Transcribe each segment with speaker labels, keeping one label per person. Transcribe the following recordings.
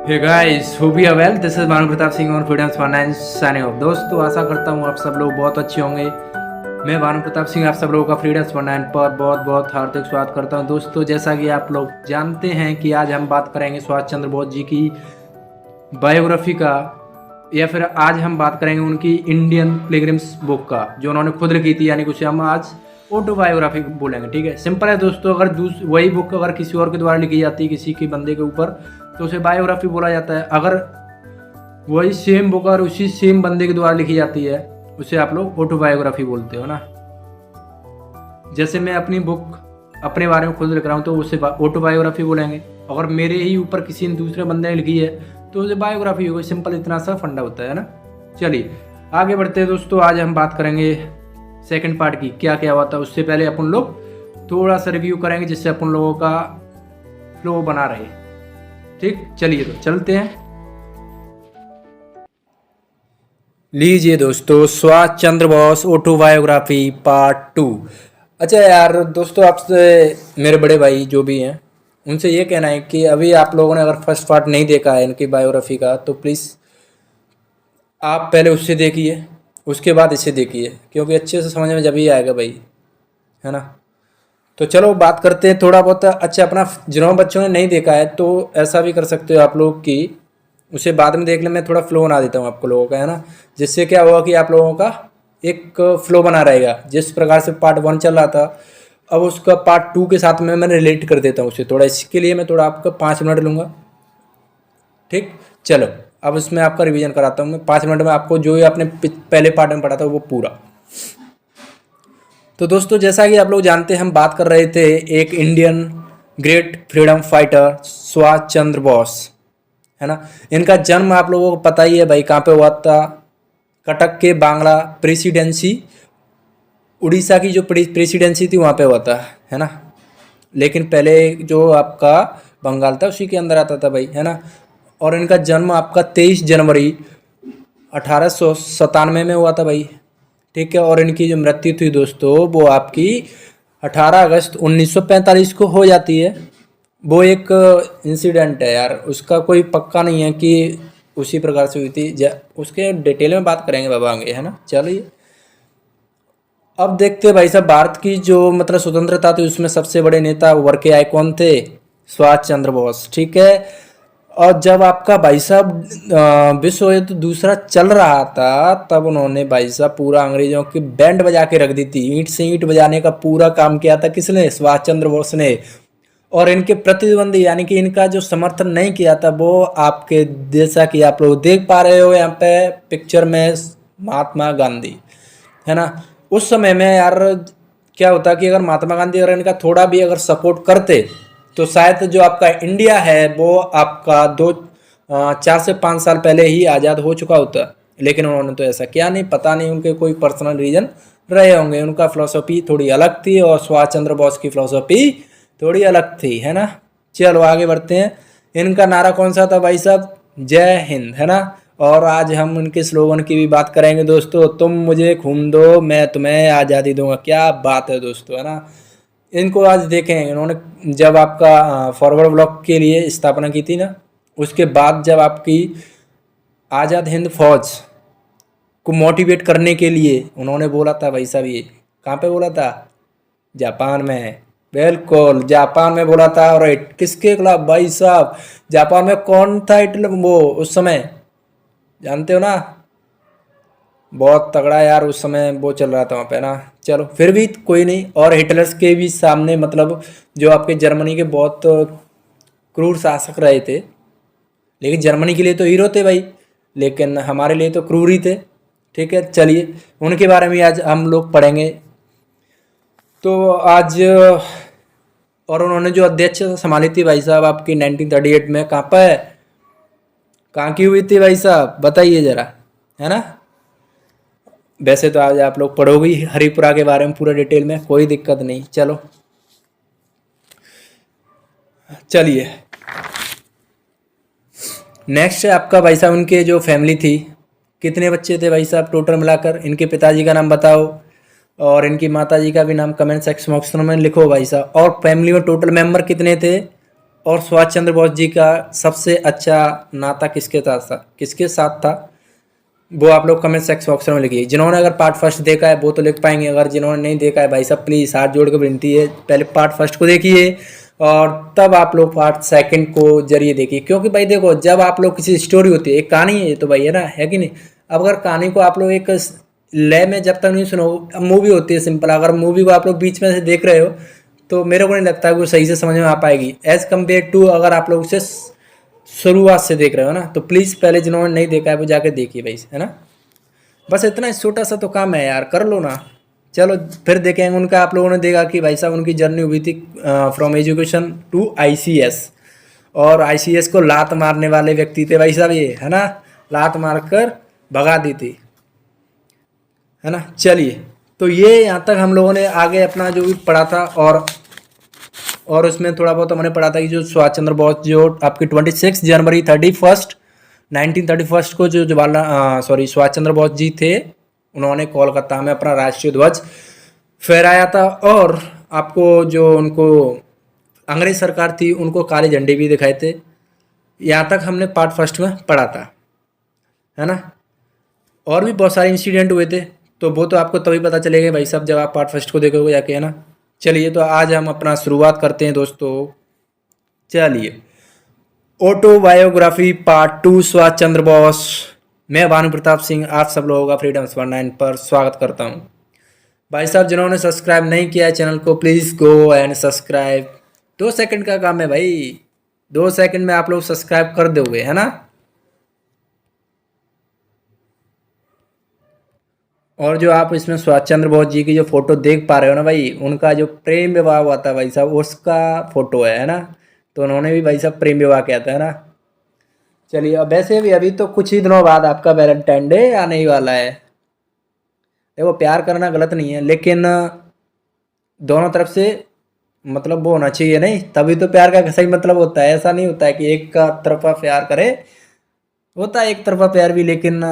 Speaker 1: Hey guys, hope you are well. This is Bhanu Pratap Singh और Freedom's finance signing off. दोस्तों, आशा करता हूँ आप सब लोग बहुत अच्छे होंगे। मैं भानु प्रताप सिंह आप सब लोगों का फ्रीडम्स फाइनेंस पर बहुत बहुत हार्दिक स्वागत करता हूँ। दोस्तों, जैसा कि आप लोग जानते हैं कि आज हम बात करेंगे सुभाष चंद्र बोस जी की बायोग्राफी का, या फिर आज हम बात करेंगे उनकी इंडियन पिलग्रिम्स बुक का जो उन्होंने खुद लिखी थी, यानी कुछ हम आज ऑटोबायोग्राफी बोलेंगे। ठीक है, सिंपल है दोस्तों। अगर वही बुक अगर किसी और के द्वारा लिखी जाती है, किसी के बंदे के ऊपर, तो उसे बायोग्राफी बोला जाता है। अगर वही सेम बुक और उसी सेम बंदे के द्वारा लिखी जाती है, उसे आप लोग ऑटोबायोग्राफी बोलते हो ना। जैसे मैं अपनी बुक अपने बारे में खुद लिख रहा हूँ तो उसे ऑटोबायोग्राफी बोलेंगे। अगर मेरे ही ऊपर किसी दूसरे बंदे ने लिखी है तो उसे बायोग्राफी होगी। सिंपल इतना सा फंडा होता है ना। चलिए आगे बढ़ते हैं दोस्तों। आज हम बात करेंगे सेकंड पार्ट की, क्या क्या हुआ था। उससे पहले अपन लोग थोड़ा सा रिव्यू करेंगे जिससे अपन लोगों का फ्लो बना रहे। ठीक, चलिए तो चलते हैं। लीजिए दोस्तों, सुभाष चंद्र बोस ऑटोबायोग्राफी पार्ट 2। अच्छा यार दोस्तों, आपसे मेरे बड़े भाई जो भी हैं उनसे ये कहना है कि अभी आप लोगों ने अगर फर्स्ट पार्ट नहीं देखा है इनकी बायोग्राफी का, तो प्लीज़ आप पहले उससे देखिए, उसके बाद इसे देखिए, क्योंकि अच्छे से समझ में जब ही आएगा भाई, है ना। तो चलो बात करते हैं थोड़ा बहुत। अच्छा, अपना जिन्होंने बच्चों ने नहीं देखा है तो ऐसा भी कर सकते हो आप लोग कि उसे बाद में देख ले। मैं थोड़ा फ्लो बना देता हूँ आपको लोगों का, है ना। जिससे क्या होगा कि आप लोगों का एक फ्लो बना रहेगा। जिस प्रकार से पार्ट 1 चल रहा था, अब उसका पार्ट 2 के साथ में मैं रिलेट कर देता हूँ उसे थोड़ा। इसके लिए मैं थोड़ा आपका 5 मिनट लूँगा। ठीक, चलो अब उसमें आपका रिवीजन कराता हूँ मैं 5 मिनट में आपको, जो आपने पहले पार्ट में पढ़ा था वो पूरा। तो दोस्तों, जैसा कि आप लोग जानते हैं, हम बात कर रहे थे एक Indian great freedom fighter Subhash Chandra Bose, है ना। इनका जन्म आप लोगों को पता ही है भाई, कहाँ पे हुआ था। कटक के बांग्ला प्रेसिडेंसी, उड़ीसा की जो प्रेसिडेंसी थी वहाँ पे हुआ था, है ना। लेकिन पहले जो आपका बंगाल था उसी के अंदर आता था भाई, है ना। और इनका जन्म आपका 23 जनवरी 1897 में हुआ था भाई। ठीक है, और इनकी जो मृत्यु थी दोस्तों वो आपकी 18 अगस्त 1945 को हो जाती है। वो एक इंसिडेंट है यार, उसका कोई पक्का नहीं है कि उसी प्रकार से हुई थी। उसके डिटेल में बात करेंगे बाबा आगे, है ना। चलिए अब देखते हैं भाई साहब, भारत की जो मतलब स्वतंत्रता थी उसमें सबसे बड़े नेता उभर के आए कौन थे? सुभाष चंद्र बोस। ठीक है, और जब आपका भाई साहब विश्व युद्ध दूसरा चल रहा था, तब उन्होंने भाई साहब पूरा अंग्रेजों की बैंड बजा के रख दी थी। ईंट से ईंट बजाने का पूरा काम किया था किसने? सुभाष चंद्र बोस ने। और इनके प्रतिद्वंदी यानी कि इनका जो समर्थन नहीं किया था वो आपके, जैसा कि आप लोग देख पा रहे हो यहाँ पे पिक्चर में, महात्मा गांधी, है ना। उस समय में यार क्या होता कि अगर महात्मा गांधी अगर इनका थोड़ा भी अगर सपोर्ट करते तो शायद जो आपका इंडिया है वो आपका 4 से 5 साल पहले ही आज़ाद हो चुका होता। लेकिन उन्होंने तो ऐसा किया नहीं। पता नहीं उनके कोई पर्सनल रीजन रहे होंगे। उनका फिलॉसफी थोड़ी अलग थी और सुभाष चंद्र बोस की फिलॉसफी थोड़ी अलग थी, है ना। चलो आगे बढ़ते हैं। इनका नारा कौन सा था भाई साहब? जय हिंद, है ना। और आज हम उनके स्लोगन की भी बात करेंगे दोस्तों। तुम मुझे खून दो, मैं तुम्हें आज़ादी दूंगा। क्या बात है दोस्तों, है ना। इनको आज देखें, इन्होंने जब आपका फॉरवर्ड ब्लॉक के लिए स्थापना की थी ना, उसके बाद जब आपकी आज़ाद हिंद फौज को मोटिवेट करने के लिए उन्होंने बोला था भाई साहब, ये कहाँ पे बोला था? जापान में। बिल्कुल जापान में बोला था। और किसके खिलाफ भाई साहब? जापान में कौन था हिटलर वो उस समय, जानते हो ना। बहुत तगड़ा यार उस समय वो चल रहा था वहाँ पे ना। चलो फिर भी कोई नहीं। और हिटलर्स के भी सामने मतलब जो आपके जर्मनी के बहुत क्रूर शासक रहे थे, लेकिन जर्मनी के लिए तो हीरो थे भाई, लेकिन हमारे लिए तो क्रूर ही थे। ठीक है, चलिए उनके बारे में आज हम लोग पढ़ेंगे। तो आज और उन्होंने जो अध्यक्षता संभाली थी भाई साहब आपकी 1938 में, कहाँ पर, कहाँ की हुई थी भाई साहब? बताइए ज़रा, है ना। वैसे तो आज आप लोग पढ़ोगे ही हरिपुरा के बारे में पूरा डिटेल में, कोई दिक्कत नहीं। चलो चलिए नेक्स्ट है आपका भाई साहब, उनके जो फैमिली थी, कितने बच्चे थे भाई साहब टोटल मिलाकर? इनके पिताजी का नाम बताओ और इनकी माताजी का भी नाम कमेंट सेक्शन में लिखो भाई साहब। और फैमिली में टोटल मेंबर कितने थे? और सुभाष चंद्र बोस जी का सबसे अच्छा नाता किसके साथ था, वो आप लोग कमेंट सेक्शन बॉक्स में लिखिए। जिन्होंने अगर पार्ट फर्स्ट देखा है वो तो लिख पाएंगे, अगर जिन्होंने नहीं देखा है भाई साहब प्लीज़ हाथ जोड़ के विनती है पहले पार्ट फर्स्ट को देखिए और तब आप लोग पार्ट सेकंड को जरिए देखिए। क्योंकि भाई देखो, जब आप लोग किसी स्टोरी होती है, एक कहानी है तो भाई, है ना, है कि नहीं। अब अगर कहानी को आप लोग एक लय में जब तक नहीं सुनो, अब मूवी होती है सिंपल, अगर मूवी को आप लोग बीच में से देख रहे हो तो मेरे को नहीं लगता है वो सही से समझ में आ पाएगी एज कम्पेयर टू अगर आप लोग उसे शुरुआत से देख रहे हो ना। तो प्लीज़ पहले जिन्होंने नहीं देखा है वो जाके देखिए भाई, है ना। बस इतना छोटा सा तो काम है यार, कर लो ना। चलो फिर देखेंगे उनका, आप लोगों ने देखा कि भाई साहब उनकी जर्नी हुई थी फ्रॉम एजुकेशन टू आईसीएस, और आईसीएस को लात मारने वाले व्यक्ति थे भाई साहब ये, है ना, लात मारकर भगा दी थी, है ना। चलिए, तो ये यहाँ तक हम लोगों ने आगे अपना जो भी पढ़ा था, और उसमें थोड़ा बहुत हमने पढ़ा था कि जो सुभाष चंद्र बोस जो आपकी 26 जनवरी 1931 को जो सुभाष चंद्र बोस जी थे, उन्होंने कोलकाता में अपना राष्ट्रीय ध्वज फहराया था, और आपको जो उनको अंग्रेज सरकार थी उनको काले झंडे भी दिखाए थे। यहाँ तक हमने पार्ट फर्स्ट में पढ़ा था, है ना। और भी बहुत सारे इंसिडेंट हुए थे, तो वो तो आपको तभी पता चलेगा भाई साहब जब आप पार्ट फर्स्ट को देखोगे जाके, है ना। चलिए, तो आज हम अपना शुरुआत करते हैं दोस्तों। चलिए, ऑटोबायोग्राफी पार्ट 2 सुभाष चंद्र बोस। मैं भानु प्रताप सिंह आप सब लोगों का फ्रीडम 19 पर स्वागत करता हूं। भाई साहब जिन्होंने सब्सक्राइब नहीं किया है चैनल को, please go and subscribe. 2 second का काम है भाई, 2 सेकंड में आप लोग सब्सक्राइब कर दोगे, है ना। और जो आप इसमें सुभाष चंद्र बोस जी की जो फोटो देख पा रहे हो ना भाई, उनका जो प्रेम विवाह हुआ था भाई साहब, उसका फोटो है ना। तो उन्होंने भी भाई साहब प्रेम विवाह किया था, है ना। चलिए, अब वैसे भी अभी तो कुछ ही दिनों बाद आपका वैलेंटाइन डे आने ही वाला है। देखो, प्यार करना गलत नहीं है, लेकिन दोनों तरफ से मतलब वो होना चाहिए, नहीं तभी तो प्यार का सही मतलब होता है। ऐसा नहीं होता है कि एक का तरफा प्यार करे, होता है एक तरफा प्यार भी, लेकिन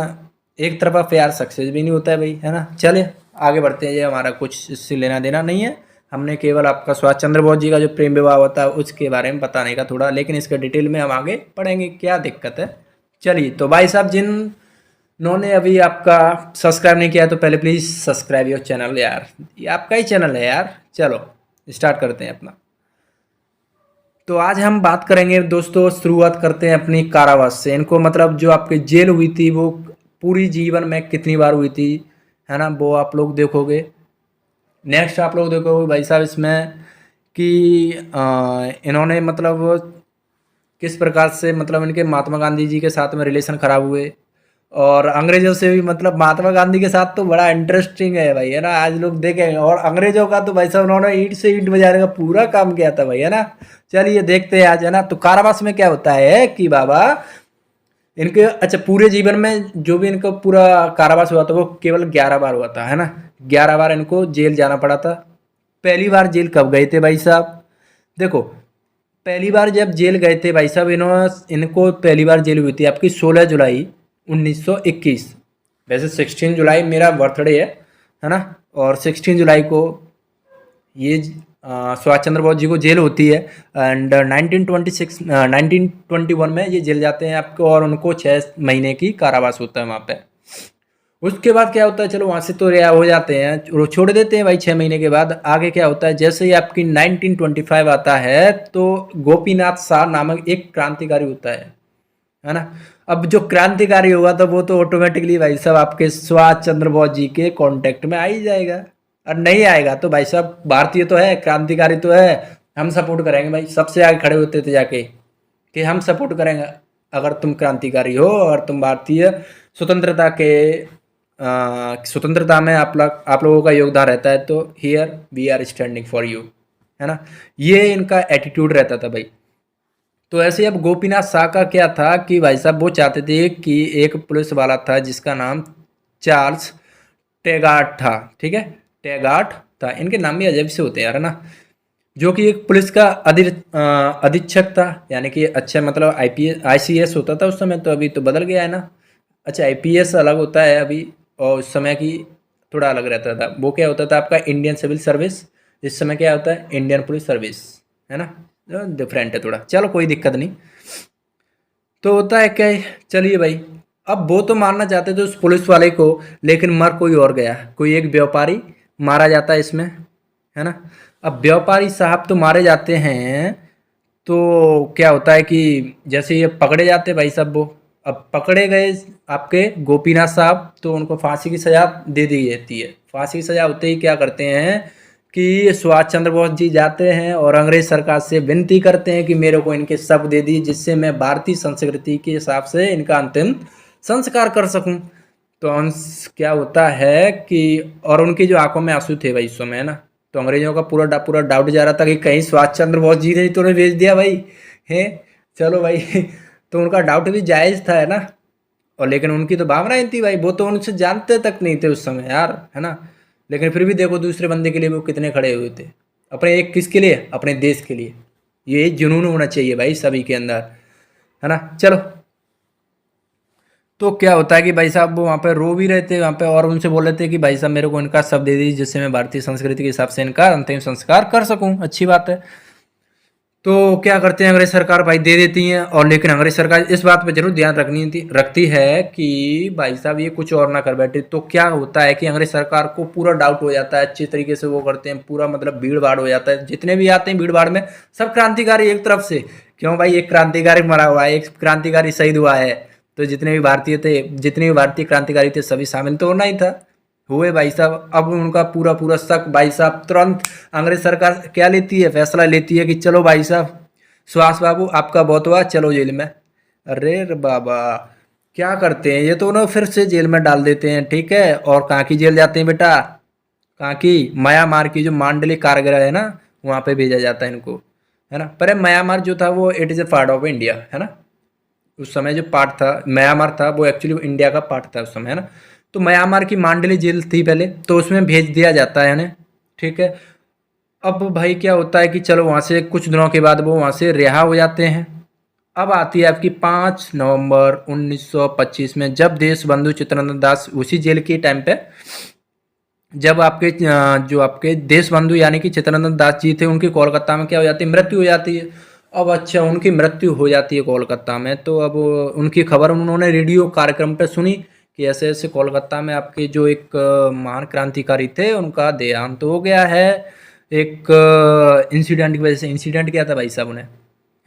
Speaker 1: एक तरफा प्यार सक्सेस भी नहीं होता है भाई, है ना। चलिए आगे बढ़ते हैं, ये हमारा कुछ इससे लेना देना नहीं है, हमने केवल आपका सुभाष चंद्र बोस जी का जो प्रेम विवाह होता है उसके बारे में बताने का थोड़ा, लेकिन इसके डिटेल में हम आगे पढ़ेंगे, क्या दिक्कत है। चलिए, तो भाई साहब जिन्होंने अभी आपका सब्सक्राइब नहीं किया तो पहले प्लीज़ सब्सक्राइब योर चैनल यार, ये आपका ही चैनल है यार। चलो स्टार्ट करते हैं अपना। तो आज हम बात करेंगे दोस्तों, शुरुआत करते हैं अपनी कारावास से। इनको मतलब जो आपकी जेल हुई थी वो पूरी जीवन में कितनी बार हुई थी, है ना, वो आप लोग देखोगे। नेक्स्ट आप लोग देखोगे भाई साहब इसमें कि इन्होंने मतलब किस प्रकार से मतलब इनके महात्मा गांधी जी के साथ में रिलेशन खराब हुए, और अंग्रेजों से भी मतलब महात्मा गांधी के साथ तो बड़ा इंटरेस्टिंग है भाई, है ना, आज लोग देखेंगे। और अंग्रेजों का तो भाई साहब उन्होंने ईंट से ईंट बजाने का पूरा काम किया था भाई, है ना। चलिए देखते हैं आज, है ना। तो कारावास में क्या होता है कि बाबा इनके अच्छा पूरे जीवन में जो भी इनका पूरा कारावास हुआ था वो केवल 11 बार हुआ था, है ना। 11 बार इनको जेल जाना पड़ा था। पहली बार जेल कब गए थे भाई साहब, देखो पहली बार जब जेल गए थे भाई साहब, इनको पहली बार जेल हुई थी आपकी 16 जुलाई 1921। वैसे 16 जुलाई मेरा बर्थडे है ना, और 16 जुलाई को ये सुभाष चंद्र बोस जी को जेल होती है, एंड 1921 में ये जेल जाते हैं आपको, और उनको 6 महीने की कारावास होता है वहाँ पे। उसके बाद क्या होता है, चलो वहाँ से तो रिहा हो जाते हैं, छोड़ देते हैं भाई 6 महीने के बाद। आगे क्या होता है, जैसे ही आपकी 1925 आता है तो गोपीनाथ शाह नामक एक क्रांतिकारी होता है ना। अब जो क्रांतिकारी होगा तो वो तो ऑटोमेटिकली भाई साहब आपके सुभाष चंद्र बोस जी के कांटेक्ट में आ ही जाएगा, और नहीं आएगा तो भाई साहब भारतीय तो है, क्रांतिकारी तो है, हम सपोर्ट करेंगे भाई, सबसे आगे खड़े होते थे जाके कि हम सपोर्ट करेंगे अगर तुम क्रांतिकारी हो और तुम भारतीय स्वतंत्रता के स्वतंत्रता में आप लोगों का योगदान रहता है, तो here we are standing for you, है ना। ये इनका एटीट्यूड रहता था भाई। तो ऐसे अब गोपीनाथ शाह का क्या था कि भाई साहब वो चाहते थे कि एक पुलिस वाला था जिसका नाम चार्ल्स टेगार्ट था, ठीक है, टेगार्ट था, इनके नाम भी अजब से होते हैं यार, है ना, जो कि एक पुलिस का अधीक्षक था, यानी कि अच्छा मतलब आईपीएस आईसीएस होता था उस समय, तो अभी तो बदल गया है ना। अच्छा आईपीएस अलग होता है अभी, और उस समय की थोड़ा अलग रहता था। वो क्या होता था आपका इंडियन सिविल सर्विस, इस समय क्या होता है इंडियन पुलिस सर्विस, है ना। डिफरेंट है थोड़ा, चलो कोई दिक्कत नहीं। तो होता है क्या है, चलिए भाई, अब वो तो मारना चाहते थे उस पुलिस वाले को, लेकिन मर कोई और गया, कोई एक व्यापारी मारा जाता है इसमें, है ना। अब व्यापारी साहब तो मारे जाते हैं, तो क्या होता है कि जैसे ये पकड़े जाते हैं भाई साहब, वो अब पकड़े गए आपके गोपीनाथ साहब, तो उनको फांसी की सजा दे दी जाती है। फांसी की सजा होते ही क्या करते हैं कि सुभाष चंद्र बोस जी जाते हैं और अंग्रेज सरकार से विनती करते हैं कि मेरे को इनके शव दे दी, जिससे मैं भारतीय संस्कृति के हिसाब से इनका अंतिम संस्कार कर सकूं। तो अंश क्या होता है कि, और उनकी जो आंखों में आंसू थे भाई उस समय, है ना। तो अंग्रेजों का पूरा डाउट जा रहा था कि कहीं सुभाष चंद्र बोस जी ने ही तो उन्हें भेज दिया भाई, है। चलो भाई तो उनका डाउट भी जायज़ था, है ना। और लेकिन उनकी तो भावनाएं थी भाई, वो तो उनसे जानते तक नहीं थे उस समय यार, है ना। लेकिन फिर भी देखो दूसरे बंदे के लिए वो कितने खड़े हुए थे, अपने एक किसके लिए, अपने देश के लिए। ये जुनून होना चाहिए भाई सभी के अंदर, है ना। चलो, तो क्या होता है कि भाई साहब वो वहाँ पे रो भी रहे थे वहाँ पे, और उनसे बोल रहे थे कि भाई साहब मेरे को इनका शव दे दीजिए, जिससे मैं भारतीय संस्कृति के हिसाब से इनका अंतिम संस्कार कर सकूं। अच्छी बात है। तो क्या करते हैं अंग्रेज सरकार भाई, दे देती हैं। और लेकिन अंग्रेज सरकार इस बात पे जरूर ध्यान रखती है कि भाई साहब ये कुछ और ना कर बैठे। तो क्या होता है कि अंग्रेज सरकार को पूरा डाउट हो जाता है, अच्छी तरीके से वो करते हैं, पूरा मतलब भीड़ भाड़ हो जाता है, जितने भी आते हैं भीड़ भाड़ में सब क्रांतिकारी एक तरफ से। क्यों भाई, एक क्रांतिकारी मरा हुआ है, एक क्रांतिकारी शहीद हुआ है, तो जितने भी भारतीय थे, जितने भी भारतीय क्रांतिकारी थे सभी शामिल तो होना ही था, हुए भाई साहब। अब उनका पूरा पूरा शक भाई साहब, तुरंत अंग्रेज सरकार क्या लेती है, फैसला लेती है कि चलो भाई साहब सुभाष बाबू आपका बहुत हुआ, चलो जेल में। अरे रे बाबा, क्या करते हैं ये, तो उन्हें फिर से जेल में डाल देते हैं, ठीक है। और कहाँ की जेल जाते हैं बेटा, कहाँ की, म्यांमार की जो मांडली कारगिल है ना, वहाँ पे भेजा जाता है इनको, है ना। पर म्यांमार जो था वो it is a part of India, है ना। उस समय जो पार्ट था म्यांमार था, वो एक्चुअली इंडिया का पार्ट था उस समय, है ना। तो म्यांमार की मांडली जेल थी पहले, तो उसमें भेज दिया जाता है इन्हें, ठीक है। अब भाई क्या होता है कि चलो वहाँ से कुछ दिनों के बाद वो वहाँ से रिहा हो जाते हैं। अब आती है आपकी 5 नवंबर 1925 में, जब देश बंधु चित्तरंजन दास उसी जेल के टाइम पे, जब आपके जो आपके देश बंधु यानी कि चित्तरंजन दास जी थे, उनकी कोलकाता में क्या हो जाती है, मृत्यु हो जाती है। अब अच्छा, उनकी मृत्यु हो जाती है कोलकाता में, तो अब उनकी खबर उन्होंने रेडियो कार्यक्रम पे सुनी कि ऐसे ऐसे कोलकाता में आपके जो एक महान क्रांतिकारी थे उनका देहांत हो गया है, एक इंसिडेंट की वजह से। इंसिडेंट क्या था भाई साहब, उन्हें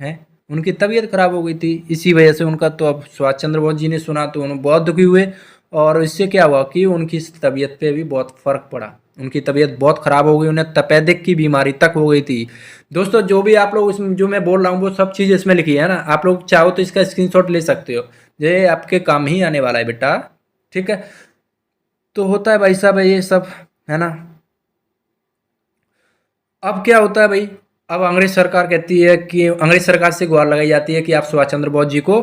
Speaker 1: हैं, उनकी तबीयत खराब हो गई थी, इसी वजह से उनका। तो अब सुभाष चंद्र बोस जी ने सुना तो उन्हें बहुत दुखी हुए, और इससे क्या हुआ कि उनकी तबीयत पे भी बहुत फर्क पड़ा, उनकी तबीयत बहुत खराब हो गई, उन्हें तपेदिक की बीमारी तक हो गई थी। दोस्तों जो भी आप लोग इसमें जो मैं बोल रहा हूँ वो सब चीज़ इसमें लिखी है ना, आप लोग चाहो तो इसका स्क्रीनशॉट ले सकते हो, ये आपके काम ही आने वाला है बेटा, ठीक है। तो होता है भाई साहब ये सब, है ना। अब क्या होता है भाई, अब अंग्रेज सरकार कहती है कि अंग्रेज सरकार से गुहार लगाई जाती है कि आप सुभाष चंद्र बोस जी को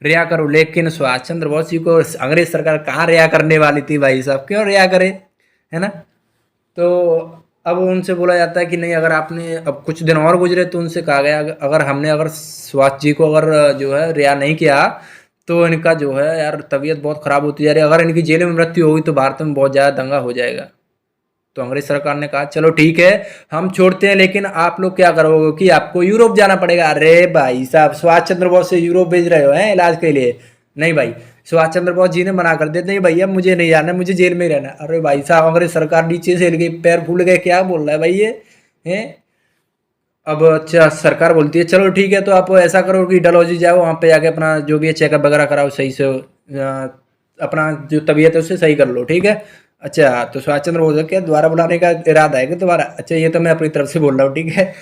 Speaker 1: रिहा करो। लेकिन सुभाष चंद्र बोस जी को अंग्रेज सरकार कहाँ रिहा करने वाली थी भाई साहब, क्यों रिहा करे, है ना। तो अब उनसे बोला जाता है कि नहीं, अगर आपने अब कुछ दिन और गुजरे तो उनसे कहा गया अगर हमने अगर सुभाष जी को अगर जो है रिहा नहीं किया, तो इनका जो है यार तबीयत बहुत ख़राब होती जा रही है, अगर इनकी जेल में मृत्यु होगी तो भारत में बहुत ज़्यादा दंगा हो जाएगा। तो अंग्रेज सरकार ने कहा चलो ठीक है हम छोड़ते हैं, लेकिन आप लोग क्या करोगे कि आपको यूरोप जाना पड़ेगा। अरे भाई साहब, सुभाष चंद्र बोस से यूरोप भेज रहे हो हैं इलाज के लिए? नहीं भाई, सुभाष चंद्र बोस जी ने मना कर दिया, नहीं भैया मुझे नहीं जाना, मुझे जेल में ही रहना। अरे भाई साहब, अंग्रेज सरकार नीचे से हिल गई, पैर फूल गए, क्या बोल रहा है भाई ये, हैं। अब अच्छा, सरकार बोलती है चलो ठीक है, तो आप ऐसा करो कि डलहौजी जाओ, वहाँ पे जाके अपना जो भी है चेकअप वगैरह कराओ सही से, अपना जो तबीयत है उसे सही कर लो, ठीक है। अच्छा, तो सुभाष चंद्र बोस क्या दोबारा बुलाने का इरादा है कि दोबारा? अच्छा, ये तो मैं अपनी तरफ से बोल रहा हूँ, ठीक है।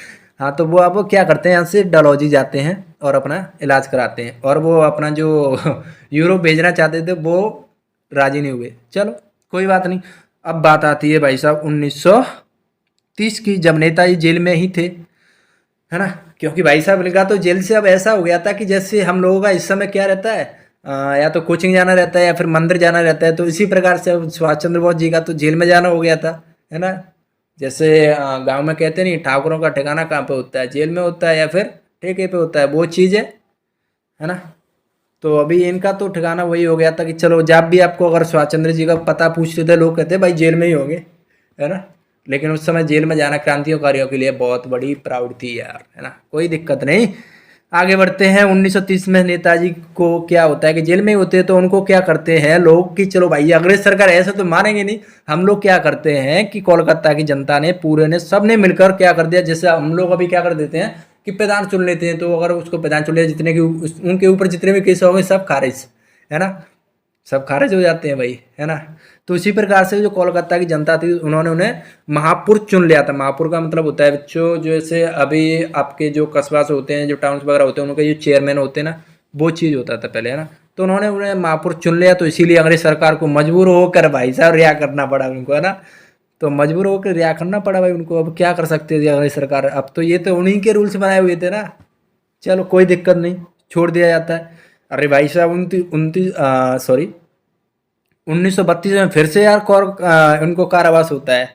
Speaker 1: हाँ, तो वो अब क्या करते हैं, यहाँ से डलहौजी जाते हैं और अपना इलाज कराते हैं, और वो अपना जो यूरोप भेजना चाहते थे वो राजी नहीं हुए। चलो कोई बात नहीं। अब बात आती है भाई साहब 1930 की, जब नेताजी जेल में ही थे, है ना। क्योंकि भाई साहब ने कहा तो जेल से अब ऐसा हो गया था कि जैसे हम लोगों का इस समय क्या रहता है, या तो कोचिंग जाना रहता है या फिर मंदिर जाना रहता है, तो इसी प्रकार से अब सुभाष चंद्र बोस जी का तो जेल में जाना हो गया था, है ना। जैसे गांव में कहते नहीं, ठाकुरों का ठिकाना कहाँ पे होता है, जेल में होता है या फिर ठेके पे होता है, वो चीज़ है ना। तो अभी इनका तो ठिकाना वही हो गया था कि चलो, जब भी आपको अगर सुभाष चंद्र जी का पता पूछते थे लोग कहते भाई जेल में ही होंगे, है ना। लेकिन उस समय जेल में जाना क्रांतिकारियों के लिए बहुत बड़ी प्राउड थी यार, है ना। कोई दिक्कत नहीं, आगे बढ़ते हैं। 1930 में नेताजी को क्या होता है कि जेल में ही होते हैं, तो उनको क्या करते हैं लोग कि चलो भाई अंग्रेज सरकार ऐसे तो मानेंगे नहीं, हम लोग क्या करते हैं कि कोलकाता की जनता ने पूरे ने सब ने मिलकर क्या कर दिया, जैसे हम लोग अभी क्या कर देते हैं कि प्रधान चुन लेते हैं, तो अगर उसको प्रधान चुन लिया, जितने की उनके ऊपर जितने भी केस होंगे सब खारिज, है ना, सब खारिज हो जाते हैं भाई, है ना। तो इसी प्रकार से जो कोलकाता की जनता थी उन्होंने उन्हें महापौर चुन लिया था। महापौर का मतलब होता है बच्चों, जैसे अभी आपके जो कस्बा से होते हैं, जो टाउन्स वगैरह होते हैं, उनके जो चेयरमैन होते हैं ना, वो चीज़ होता था पहले, है ना। तो उन्होंने उन्हें महापौर चुन लिया, तो इसीलिए अंग्रेज सरकार को मजबूर होकर भाई साहब रिहा करना पड़ा उनको, है ना। तो मजबूर होकर रिहा करना पड़ा भाई उनको। अब क्या कर सकते थे अंग्रेज सरकार, अब तो ये तो उन्हीं के रूल्स बनाए हुए थे ना। चलो कोई दिक्कत नहीं, छोड़ दिया जाता है। अरे भाई साहब 1932 में फिर से यार उनको कारावास होता है,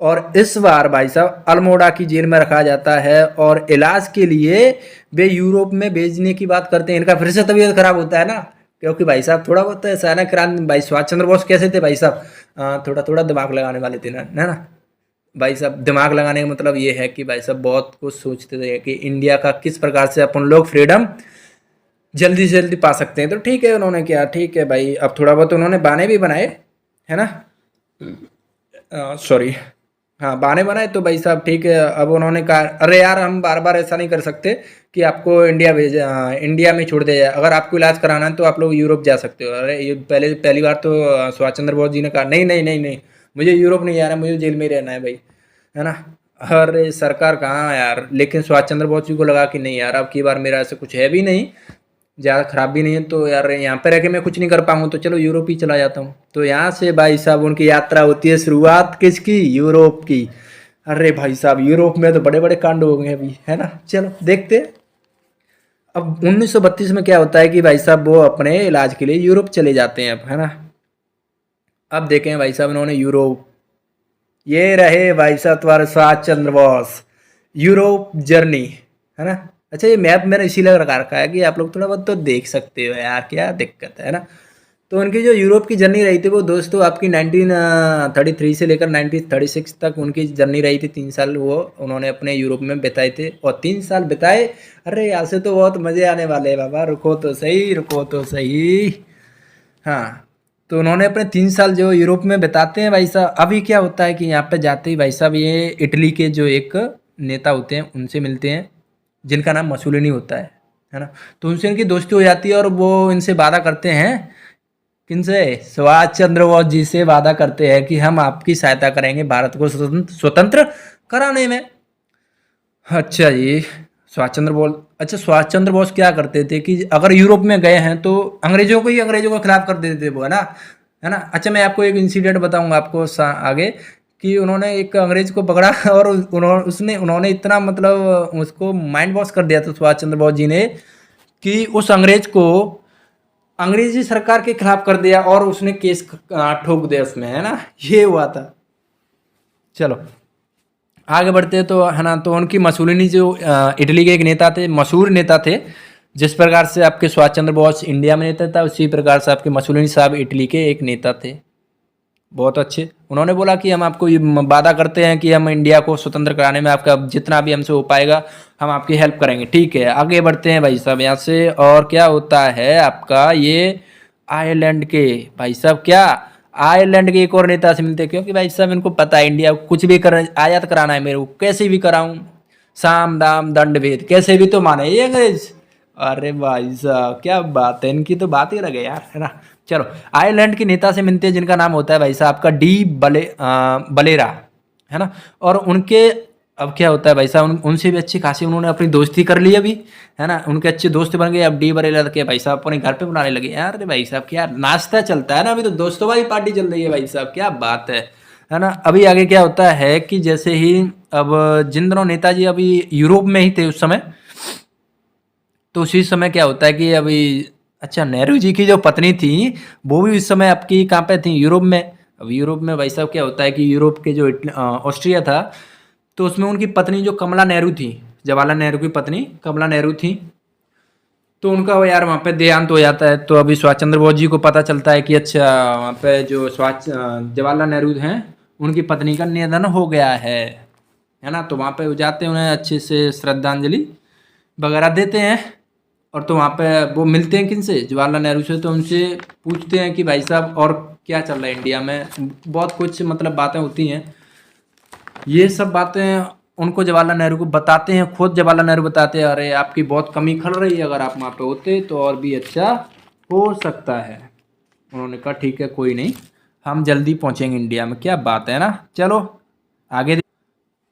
Speaker 1: और इस बार भाई साहब अल्मोड़ा की जेल में रखा जाता है, और इलाज के लिए वे यूरोप में भेजने की बात करते हैं। इनका फिर से तबीयत खराब होता है ना, क्योंकि भाई साहब थोड़ा बहुत ऐसा है ना, क्रांति भाई सुभाष चंद्र बोस कैसे थे भाई साहब, थोड़ा थोड़ा दिमाग लगाने वाले थे ना, है ना। भाई साहब दिमाग लगाने का मतलब ये है कि भाई साहब बहुत कुछ सोचते थे कि इंडिया का किस प्रकार से अपन लोग फ्रीडम जल्दी से जल्दी पा सकते हैं। तो ठीक है, उन्होंने क्या, ठीक है भाई, अब थोड़ा बहुत उन्होंने बाने भी बनाए, है ना, सॉरी, हाँ बाने बनाए। तो भाई साहब ठीक है, अब उन्होंने कहा अरे यार हम बार बार ऐसा नहीं कर सकते कि आपको इंडिया में छोड़ दिया जाए, अगर आपको इलाज कराना है तो आप लोग यूरोप जा सकते हो। अरे ये पहली बार तो सुभाष चंद्र बोस जी ने कहा नहीं नहीं नहीं नहीं, मुझे यूरोप नहीं जाना, मुझे जेल में ही रहना है भाई, है ना। अरे सरकार कहाँ यार, लेकिन सुभाष चंद्र बोस जी को लगा कि नहीं यार, अब की बार मेरा ऐसा कुछ है भी नहीं, ज़्यादा खराब भी नहीं है, तो यार यहाँ पे रह के मैं कुछ नहीं कर पाऊंगा, तो चलो यूरोप ही चला जाता हूँ। तो यहाँ से भाई साहब उनकी यात्रा होती है, शुरुआत किसकी, यूरोप की। अरे भाई साहब यूरोप में तो बड़े बड़े कांड हो गए अभी, है ना। चलो देखते हैं। अब 1932 में क्या होता है कि भाई साहब वो अपने इलाज के लिए यूरोप चले जाते हैं अब, है ना। अब देखें भाई साहब इन्होंने यूरोप, ये रहे भाई साहब तुम्हारे सुभाष चंद्र बोस, यूरोप जर्नी, है ना। अच्छा ये मैप मैंने इसीलिए रखा है कि आप लोग थोड़ा बहुत तो देख सकते हो यार, क्या दिक्कत है ना। तो उनकी जो यूरोप की जर्नी रही थी वो दोस्तों आपकी 1933 से लेकर 1936 तक उनकी जर्नी रही थी। 3 साल वो उन्होंने अपने यूरोप में बिताए थे, और 3 साल बिताए। अरे यहाँ से तो बहुत मज़े आने वाले हैं बाबा, रुको तो सही, रुको तो सही। हाँ, तो उन्होंने अपने 3 साल जो यूरोप में बिताते हैं भाई साहब। अभी क्या होता है कि यहाँ पे जाते ही भाई साहब ये इटली के जो एक नेता होते हैं उनसे मिलते हैं, जिनका नाम मसूलिनी होता है ना। तो उनसे इनकी दोस्ती हो जाती है, और वो इनसे वादा करते हैं, किनसे, सुभाष चंद्र बोस जी से वादा करते हैं कि हम आपकी सहायता करेंगे भारत को स्वतंत्र कराने में। अच्छा जी, सुभाष चंद्र बोस क्या करते थे कि अगर यूरोप में गए हैं तो अंग्रेजों के खिलाफ कर देते थे वो, है ना। अच्छा मैं आपको एक इंसिडेंट बताऊंगा आपको आगे, कि उन्होंने एक अंग्रेज को पकड़ा और उन्होंने इतना मतलब उसको माइंड वॉश कर दिया था सुभाष चंद्र बोस जी ने, कि उस अंग्रेज को अंग्रेजी सरकार के खिलाफ कर दिया, और उसने केस ठोक दिया उसमें, है ना। ये हुआ था। चलो आगे बढ़ते हैं, तो है ना। तो उनकी मसूलिनी जो इटली के एक नेता थे, मशहूर नेता थे, जिस प्रकार से आपके सुभाष चंद्र बोस इंडिया में नेता था, उसी प्रकार से आपके मसूलिनी साहब इटली के एक नेता थे, बहुत अच्छे। उन्होंने बोला कि हम आपको ये वादा करते हैं कि हम इंडिया को स्वतंत्र कराने में आपका जितना भी हमसे हो पाएगा हम आपकी हेल्प करेंगे। ठीक है, आगे बढ़ते हैं भाई साहब यहाँ से। और क्या होता है आपका ये आयरलैंड के भाई साहब, क्या आयरलैंड के एक और नेता से मिलते हैं, क्योंकि भाई साहब इनको पता है इंडिया को कुछ भी कर आयात कराना है मेरे को, कैसे भी कराऊं, साम दाम दंड भेद कैसे भी तो माने ये अंग्रेज। अरे भाई साहब क्या बात है, इनकी तो बात ही लगे यार, है ना। चलो आयरलैंड के नेता से मिलते हैं, जिनका नाम होता है भाई साहब आपका बलेरा, है ना। और उनके अब क्या होता है भाई साहब उनसे भी अच्छी खासी उन्होंने अपनी दोस्ती कर ली अभी, है ना। उनके अच्छे दोस्त बन गए। अब डी बलेरा के भाई साहब अपने घर पे बुलाने लगे यार। अरे भाई साहब क्या नाश्ता चलता है ना, अभी तो दोस्तों वाली पार्टी चल रही है भाई साहब, क्या बात है ना। अभी आगे क्या होता है कि जैसे ही अब जिन दिनों नेताजी अभी यूरोप में ही थे उस समय, तो उसी समय क्या होता है कि अभी अच्छा नेहरू जी की जो पत्नी थी वो भी उस समय आपकी कहाँ पे थी, यूरोप में। अब यूरोप में भाई साहब क्या होता है कि यूरोप के जो ऑस्ट्रिया था, तो उसमें उनकी पत्नी जो कमला नेहरू थी, जवाहरलाल नेहरू की पत्नी कमला नेहरू थी, तो उनका वो यार वहाँ पे देहांत हो जाता है। तो अभी सुभाष चंद्र बोस जी को पता चलता है कि अच्छा वहाँ पे जो जवाहरलाल नेहरू हैं उनकी पत्नी का निधन हो गया है ना। तो वहाँ पे जाते हैं, उन्हें अच्छे से श्रद्धांजलि वगैरह देते हैं। और तो वहाँ पे वो मिलते हैं किनसे, जवाहरलाल नेहरू से। तो उनसे पूछते हैं कि भाई साहब और क्या चल रहा है इंडिया में, बहुत कुछ मतलब बातें होती हैं। ये सब बातें उनको जवाहरलाल नेहरू को बताते हैं, खुद जवाहरलाल नेहरू बताते हैं अरे आपकी बहुत कमी खल रही है, अगर आप वहाँ पे होते तो और भी अच्छा हो सकता है। उन्होंने कहा ठीक है कोई नहीं, हम जल्दी पहुँचेंगे इंडिया में। क्या बात है ना। चलो आगे।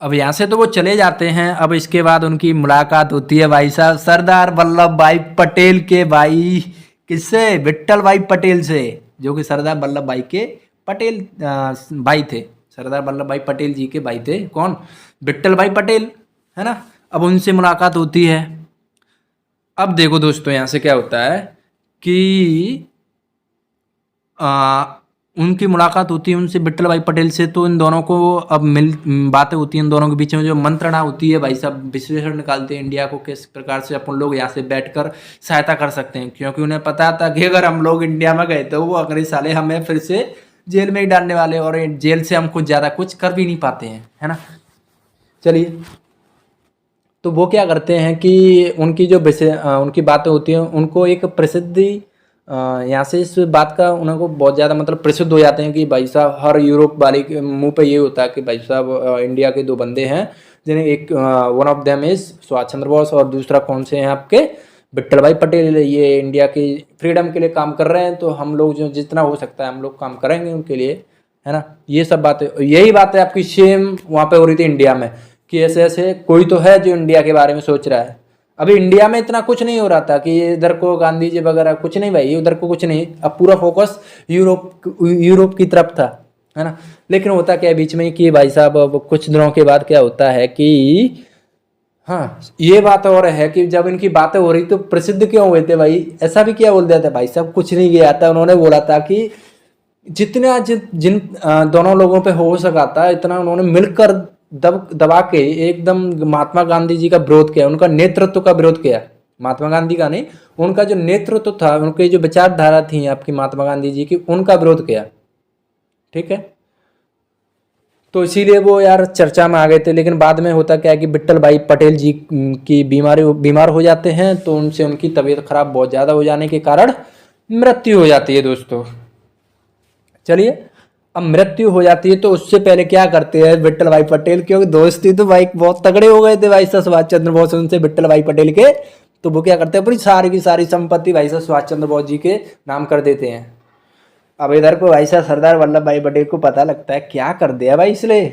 Speaker 1: अब यहाँ से तो वो चले जाते हैं। अब इसके बाद उनकी मुलाकात होती है भाई साहब सरदार वल्लभ भाई पटेल के भाई, किससे, विट्ठल भाई पटेल से, जो कि सरदार वल्लभ भाई के पटेल भाई थे। सरदार वल्लभ भाई पटेल जी के भाई थे कौन, विट्ठल भाई पटेल, है ना। अब उनसे मुलाकात होती है। अब देखो दोस्तों यहाँ से क्या होता है कि उनकी मुलाकात होती है उनसे, विट्ठल भाई पटेल से। तो इन दोनों को अब बातें होती हैं इन दोनों के बीच में, जो मंत्रणा होती है भाई साहब, विश्लेषण निकालते हैं इंडिया को किस प्रकार से अपन लोग यहाँ से बैठकर सहायता कर सकते हैं। क्योंकि उन्हें पता था कि अगर हम लोग इंडिया में गए तो वो अगले साले हमें फिर से जेल में ही डालने वाले, और जेल से हम कुछ ज़्यादा कुछ कर भी नहीं पाते हैं, है ना। चलिए, तो वो क्या करते हैं कि उनकी जो उनकी बातें होती हैं, उनको एक प्रसिद्धि यहाँ से इस बात का उनको बहुत ज़्यादा मतलब प्रसिद्ध हो जाते हैं कि भाई साहब हर यूरोप वाले के मुंह पे ये होता है कि भाई साहब इंडिया के दो बंदे हैं जिन्हें, एक one of them is Subhash Chandra Bose, और दूसरा कौन से हैं आपके, विट्ठल भाई पटेल। ये इंडिया की फ्रीडम के लिए काम कर रहे हैं, तो हम लोग जो जितना हो सकता है हम लोग काम करेंगे उनके लिए, है ना। ये सब बातें, यही बातें आपकी सेम वहाँ पे हो रही थी इंडिया में कि ऐसे ऐसे कोई तो है जो इंडिया के बारे में सोच रहा है। अभी इंडिया में इतना कुछ नहीं हो रहा था कि इधर को गांधी जी वगैरह कुछ नहीं भाई, उधर को कुछ नहीं। अब पूरा फोकस यूरोप की तरफ था, है ना। लेकिन होता क्या है बीच में कि भाई साहब अब कुछ दिनों के बाद क्या होता है कि हाँ, ये बात और है कि जब इनकी बातें हो रही तो प्रसिद्ध क्यों हुए थे भाई, ऐसा भी क्या बोल दिया था भाई साहब, कुछ नहीं किया था। उन्होंने बोला था कि जितना जिन दोनों लोगों पे हो सका था इतना उन्होंने मिलकर दबा के एकदम महात्मा गांधी जी का विरोध किया, उनका नेतृत्व का विरोध किया। महात्मा गांधी का नहीं, उनका जो नेतृत्व था, उनकी जो विचारधारा थी आपकी महात्मा गांधी जी की, उनका विरोध किया। ठीक है, तो इसीलिए वो यार चर्चा में आ गए थे। लेकिन बाद में होता क्या है कि विट्ठल भाई पटेल जी की बीमार हो जाते हैं, तो उनसे उनकी तबीयत खराब बहुत ज़्यादा हो जाने के कारण मृत्यु हो जाती है दोस्तों। चलिए, अब मृत्यु हो जाती है तो उससे पहले क्या करते हैं विट्ठल भाई पटेल, क्योंकि दोस्ती तो भाई बहुत तगड़े हो गए थे भाई साहब सुभाष चंद्र बोस उनसे, विट्ठल भाई पटेल के। तो वो क्या करते हैं अपनी सारी की सारी संपत्ति भाई साहब सुभाष चंद्र बोस जी के नाम कर देते हैं। अब इधर को भाई साहब सरदार वल्लभ भाई पटेल को पता लगता है क्या कर दिया भाई इसलिए।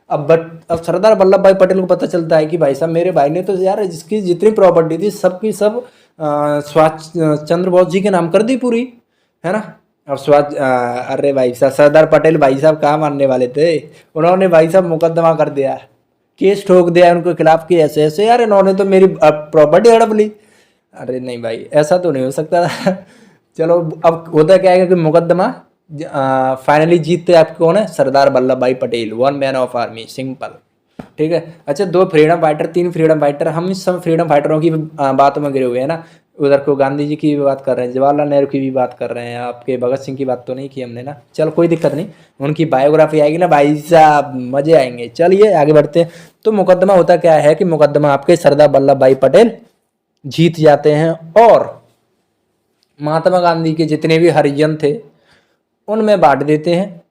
Speaker 1: अब सरदार वल्लभ भाई पटेल को पता चलता है कि भाई साहब मेरे भाई ने तो यार जिसकी जितनी प्रॉपर्टी थी सबकी सब सुभाष चंद्र बोस जी के नाम कर दी पूरी, है ना। अब अरे भाई साहब सरदार पटेल भाई साहब कहाँ मानने वाले थे, उन्होंने भाई साहब मुकदमा कर दिया, केस ठोक दिया उनके खिलाफ कि ऐसे ऐसे यार इन्होंने तो मेरी प्रॉपर्टी हड़प ली। अरे नहीं भाई, ऐसा तो नहीं हो सकता था। चलो, अब होता क्या है कि मुकदमा फाइनली जीतते आप कौन है, सरदार वल्लभ भाई Patel, one man of army, simple. ठीक है, अच्छा, दो फ्रीडम फाइटर, तीन फ्रीडम फाइटर, हम इस सब फ्रीडम फाइटरों की बातों में गिरे हुए हैं ना। उधर को गांधी जी की भी बात कर रहे हैं, जवाहरलाल नेहरू की भी बात कर रहे हैं, आपके भगत सिंह की बात तो नहीं की हमने ना। चलो कोई दिक्कत नहीं, उनकी बायोग्राफी आएगी ना भाई साहब, मजे आएंगे। चलिए आगे बढ़ते हैं। तो मुकदमा होता क्या है कि मुकदमा आपके सरदार वल्लभ भाई पटेल जीत जाते हैं, और महात्मा गांधी के जितने भी हरिजन थे उनमें बांट देते हैं।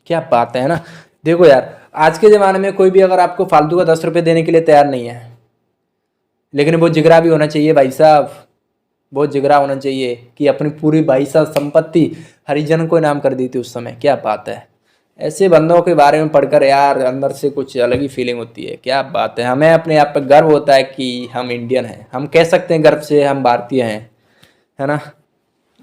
Speaker 1: क्या बात है ना। देखो यार, आज के ज़माने में कोई भी अगर आपको फालतू का 10 रुपये देने के लिए तैयार नहीं है, लेकिन वो जिगरा भी होना चाहिए भाई साहब, बहुत जिगरा होना चाहिए कि अपनी पूरी भाई साहब संपत्ति हरिजन को इनाम कर दी थी उस समय। क्या बात है, ऐसे बंदों के बारे में पढ़कर यार अंदर से कुछ अलग ही फीलिंग होती है। क्या बात है, हमें अपने आप पर गर्व होता है कि हम इंडियन हैं, हम कह सकते हैं गर्व से हम भारतीय हैं, है ना।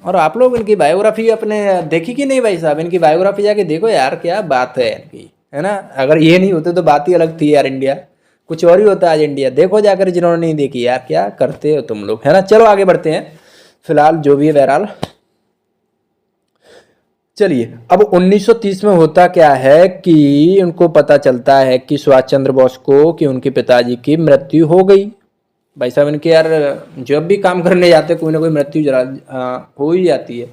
Speaker 1: और आप लोग इनकी बायोग्राफी अपने देखी कि नहीं भाई साहब, इनकी बायोग्राफी जाके देखो यार, क्या बात है इनकी, है ना। अगर ये नहीं होते तो बात ही अलग थी यार, इंडिया कुछ और ही होता आज इंडिया। देखो जाकर जिन्होंने नहीं देखी यार, क्या करते हो तुम लोग, है ना। चलो आगे बढ़ते हैं, फिलहाल जो भी है बहरहाल। चलिए, अब 1930 में होता क्या है कि उनको पता चलता है कि सुभाष चंद्र बोस को कि उनके पिताजी की मृत्यु हो गई। भाई साहब इनके यार जब भी काम करने जाते कोई ना कोई मृत्यु जरा हो ही जाती है।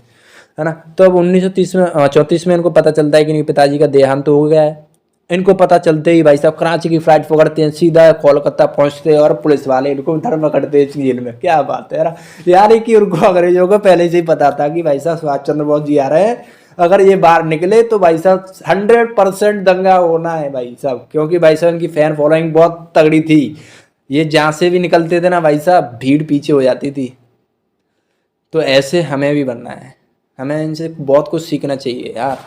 Speaker 1: है ना। तो अब 1930 में 34 में इनको पता चलता है कि इनके पिताजी का देहांत तो हो गया है। इनको पता चलते ही भाई साहब कराची की फ्लाइट पकड़ते हैं, सीधा कोलकाता पहुंचते हैं और पुलिस वाले इनको धर्म करते हैं जेल में। क्या बात है यार कि उनको अंग्रेजों को पहले से ही पता था कि भाई साहब सुभाष चंद्र बोस जी आ रहे हैं, अगर ये बाहर निकले तो भाई साहब 100% दंगा होना है भाई साहब, क्योंकि भाई साहब इनकी फैन फॉलोइंग बहुत तगड़ी थी। ये जहाँ से भी निकलते थे ना भाई साहब भीड़ पीछे हो जाती थी। तो ऐसे हमें भी बनना है, हमें इनसे बहुत कुछ सीखना चाहिए यार,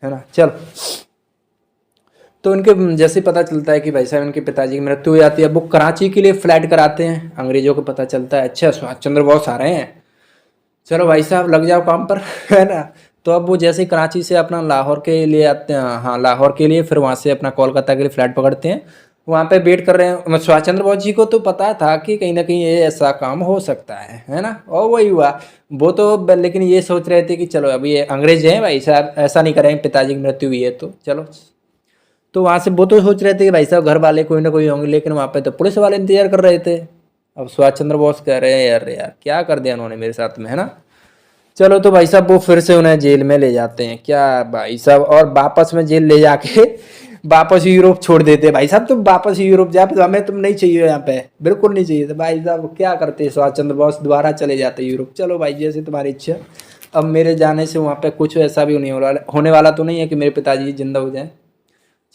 Speaker 1: है ना। चल, तो इनके जैसे पता चलता है कि भाई साहब इनके पिताजी की मृत्यु हो जाती है, वो कराची के लिए फ्लाइट कराते हैं। अंग्रेजों को पता चलता है अच्छा सुभाष चंद्र बोस आ रहे हैं, चलो भाई साहब लग जाओ काम पर, है ना। तो अब वो जैसे कराची से अपना लाहौर के लिए आते हैं, हाँ लाहौर के लिए, फिर वहाँ से अपना कोलकाता के लिए फ्लाइट पकड़ते हैं। वहाँ पे वेट कर रहे हैं। सुभाष चंद्र बोस जी को तो पता था कि कहीं ना कहीं ये ऐसा काम हो सकता है ना। और वही हुआ, वो तो लेकिन ये सोच रहे थे कि चलो अभी ये अंग्रेज हैं भाई साहब, ऐसा नहीं करेंगे, पिताजी की मृत्यु हुई है तो चलो। तो वहाँ से वो तो सोच रहे थे कि भाई साहब घर वाले कोई ना कोई होंगे, लेकिन वहाँ पे तो पुलिस वाले इंतजार कर रहे थे। अब सुभाष चंद्र बोस कह रहे हैं यार यार क्या कर दिया उन्होंने मेरे साथ में, है ना। चलो तो भाई साहब वो फिर से उन्हें जेल में ले जाते हैं, क्या भाई साहब, और वापस में जेल ले जाके वापस यूरोप छोड़ देते हैं। भाई साहब तुम वापस यूरोप जा, हमें तुम नहीं चाहिए यहाँ पे, बिल्कुल नहीं चाहिए। तो भाई साहब क्या करते सुभाष चंद्र बोस, दोबारा चले जाते यूरोप। चलो भाई जैसे तुम्हारी इच्छा, अब मेरे जाने से वहाँ पे कुछ ऐसा भी होने वाला तो नहीं है कि मेरे पिताजी जिंदा हो जाए।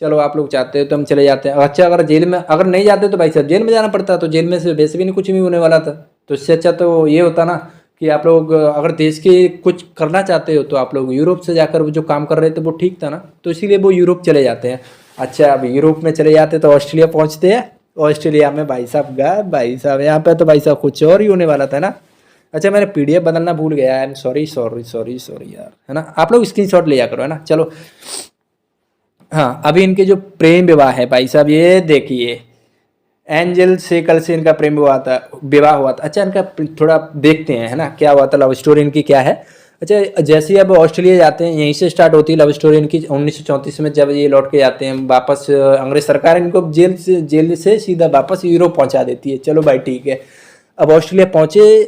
Speaker 1: चलो आप लोग चाहते हो तो हम चले जाते हैं। अच्छा अगर जेल में अगर नहीं जाते तो भाई साहब जेल में जाना पड़ता, तो जेल में से वैसे भी नहीं कुछ भी होने वाला था। तो इससे अच्छा तो ये होता ना कि आप लोग अगर देश के कुछ करना चाहते हो तो आप लोग यूरोप से जाकर वो जो काम कर रहे थे वो ठीक था ना, तो इसीलिए वो यूरोप चले जाते हैं। अच्छा अब यूरोप में चले जाते तो ऑस्ट्रेलिया पहुंचते हैं। ऑस्ट्रेलिया में भाई साहब गए, भाई साहब यहाँ पे तो भाई साहब कुछ और ही होने वाला था ना। अच्छा मैंने पीडीएफ बदलना भूल गया, I am sorry sorry sorry sorry यार, है ना। आप लोग स्क्रीनशॉट ले जा करो, है ना। चलो हाँ, अभी इनके जो प्रेम विवाह है भाई साहब, ये देखिए एंजल सेकल से इनका प्रेम विवाह हुआ था। अच्छा इनका थोड़ा देखते हैं, है ना, क्या हुआ था, लव स्टोरी इनकी क्या है। अच्छा जैसे ही अब ऑस्ट्रेलिया जाते हैं, यहीं से स्टार्ट होती है लव स्टोरी इनकी। 1934 में जब ये लौट के जाते हैं वापस, अंग्रेज सरकार इनको जेल से सीधा वापस यूरोप पहुंचा देती है। चलो भाई ठीक है, अब ऑस्ट्रेलिया पहुंचे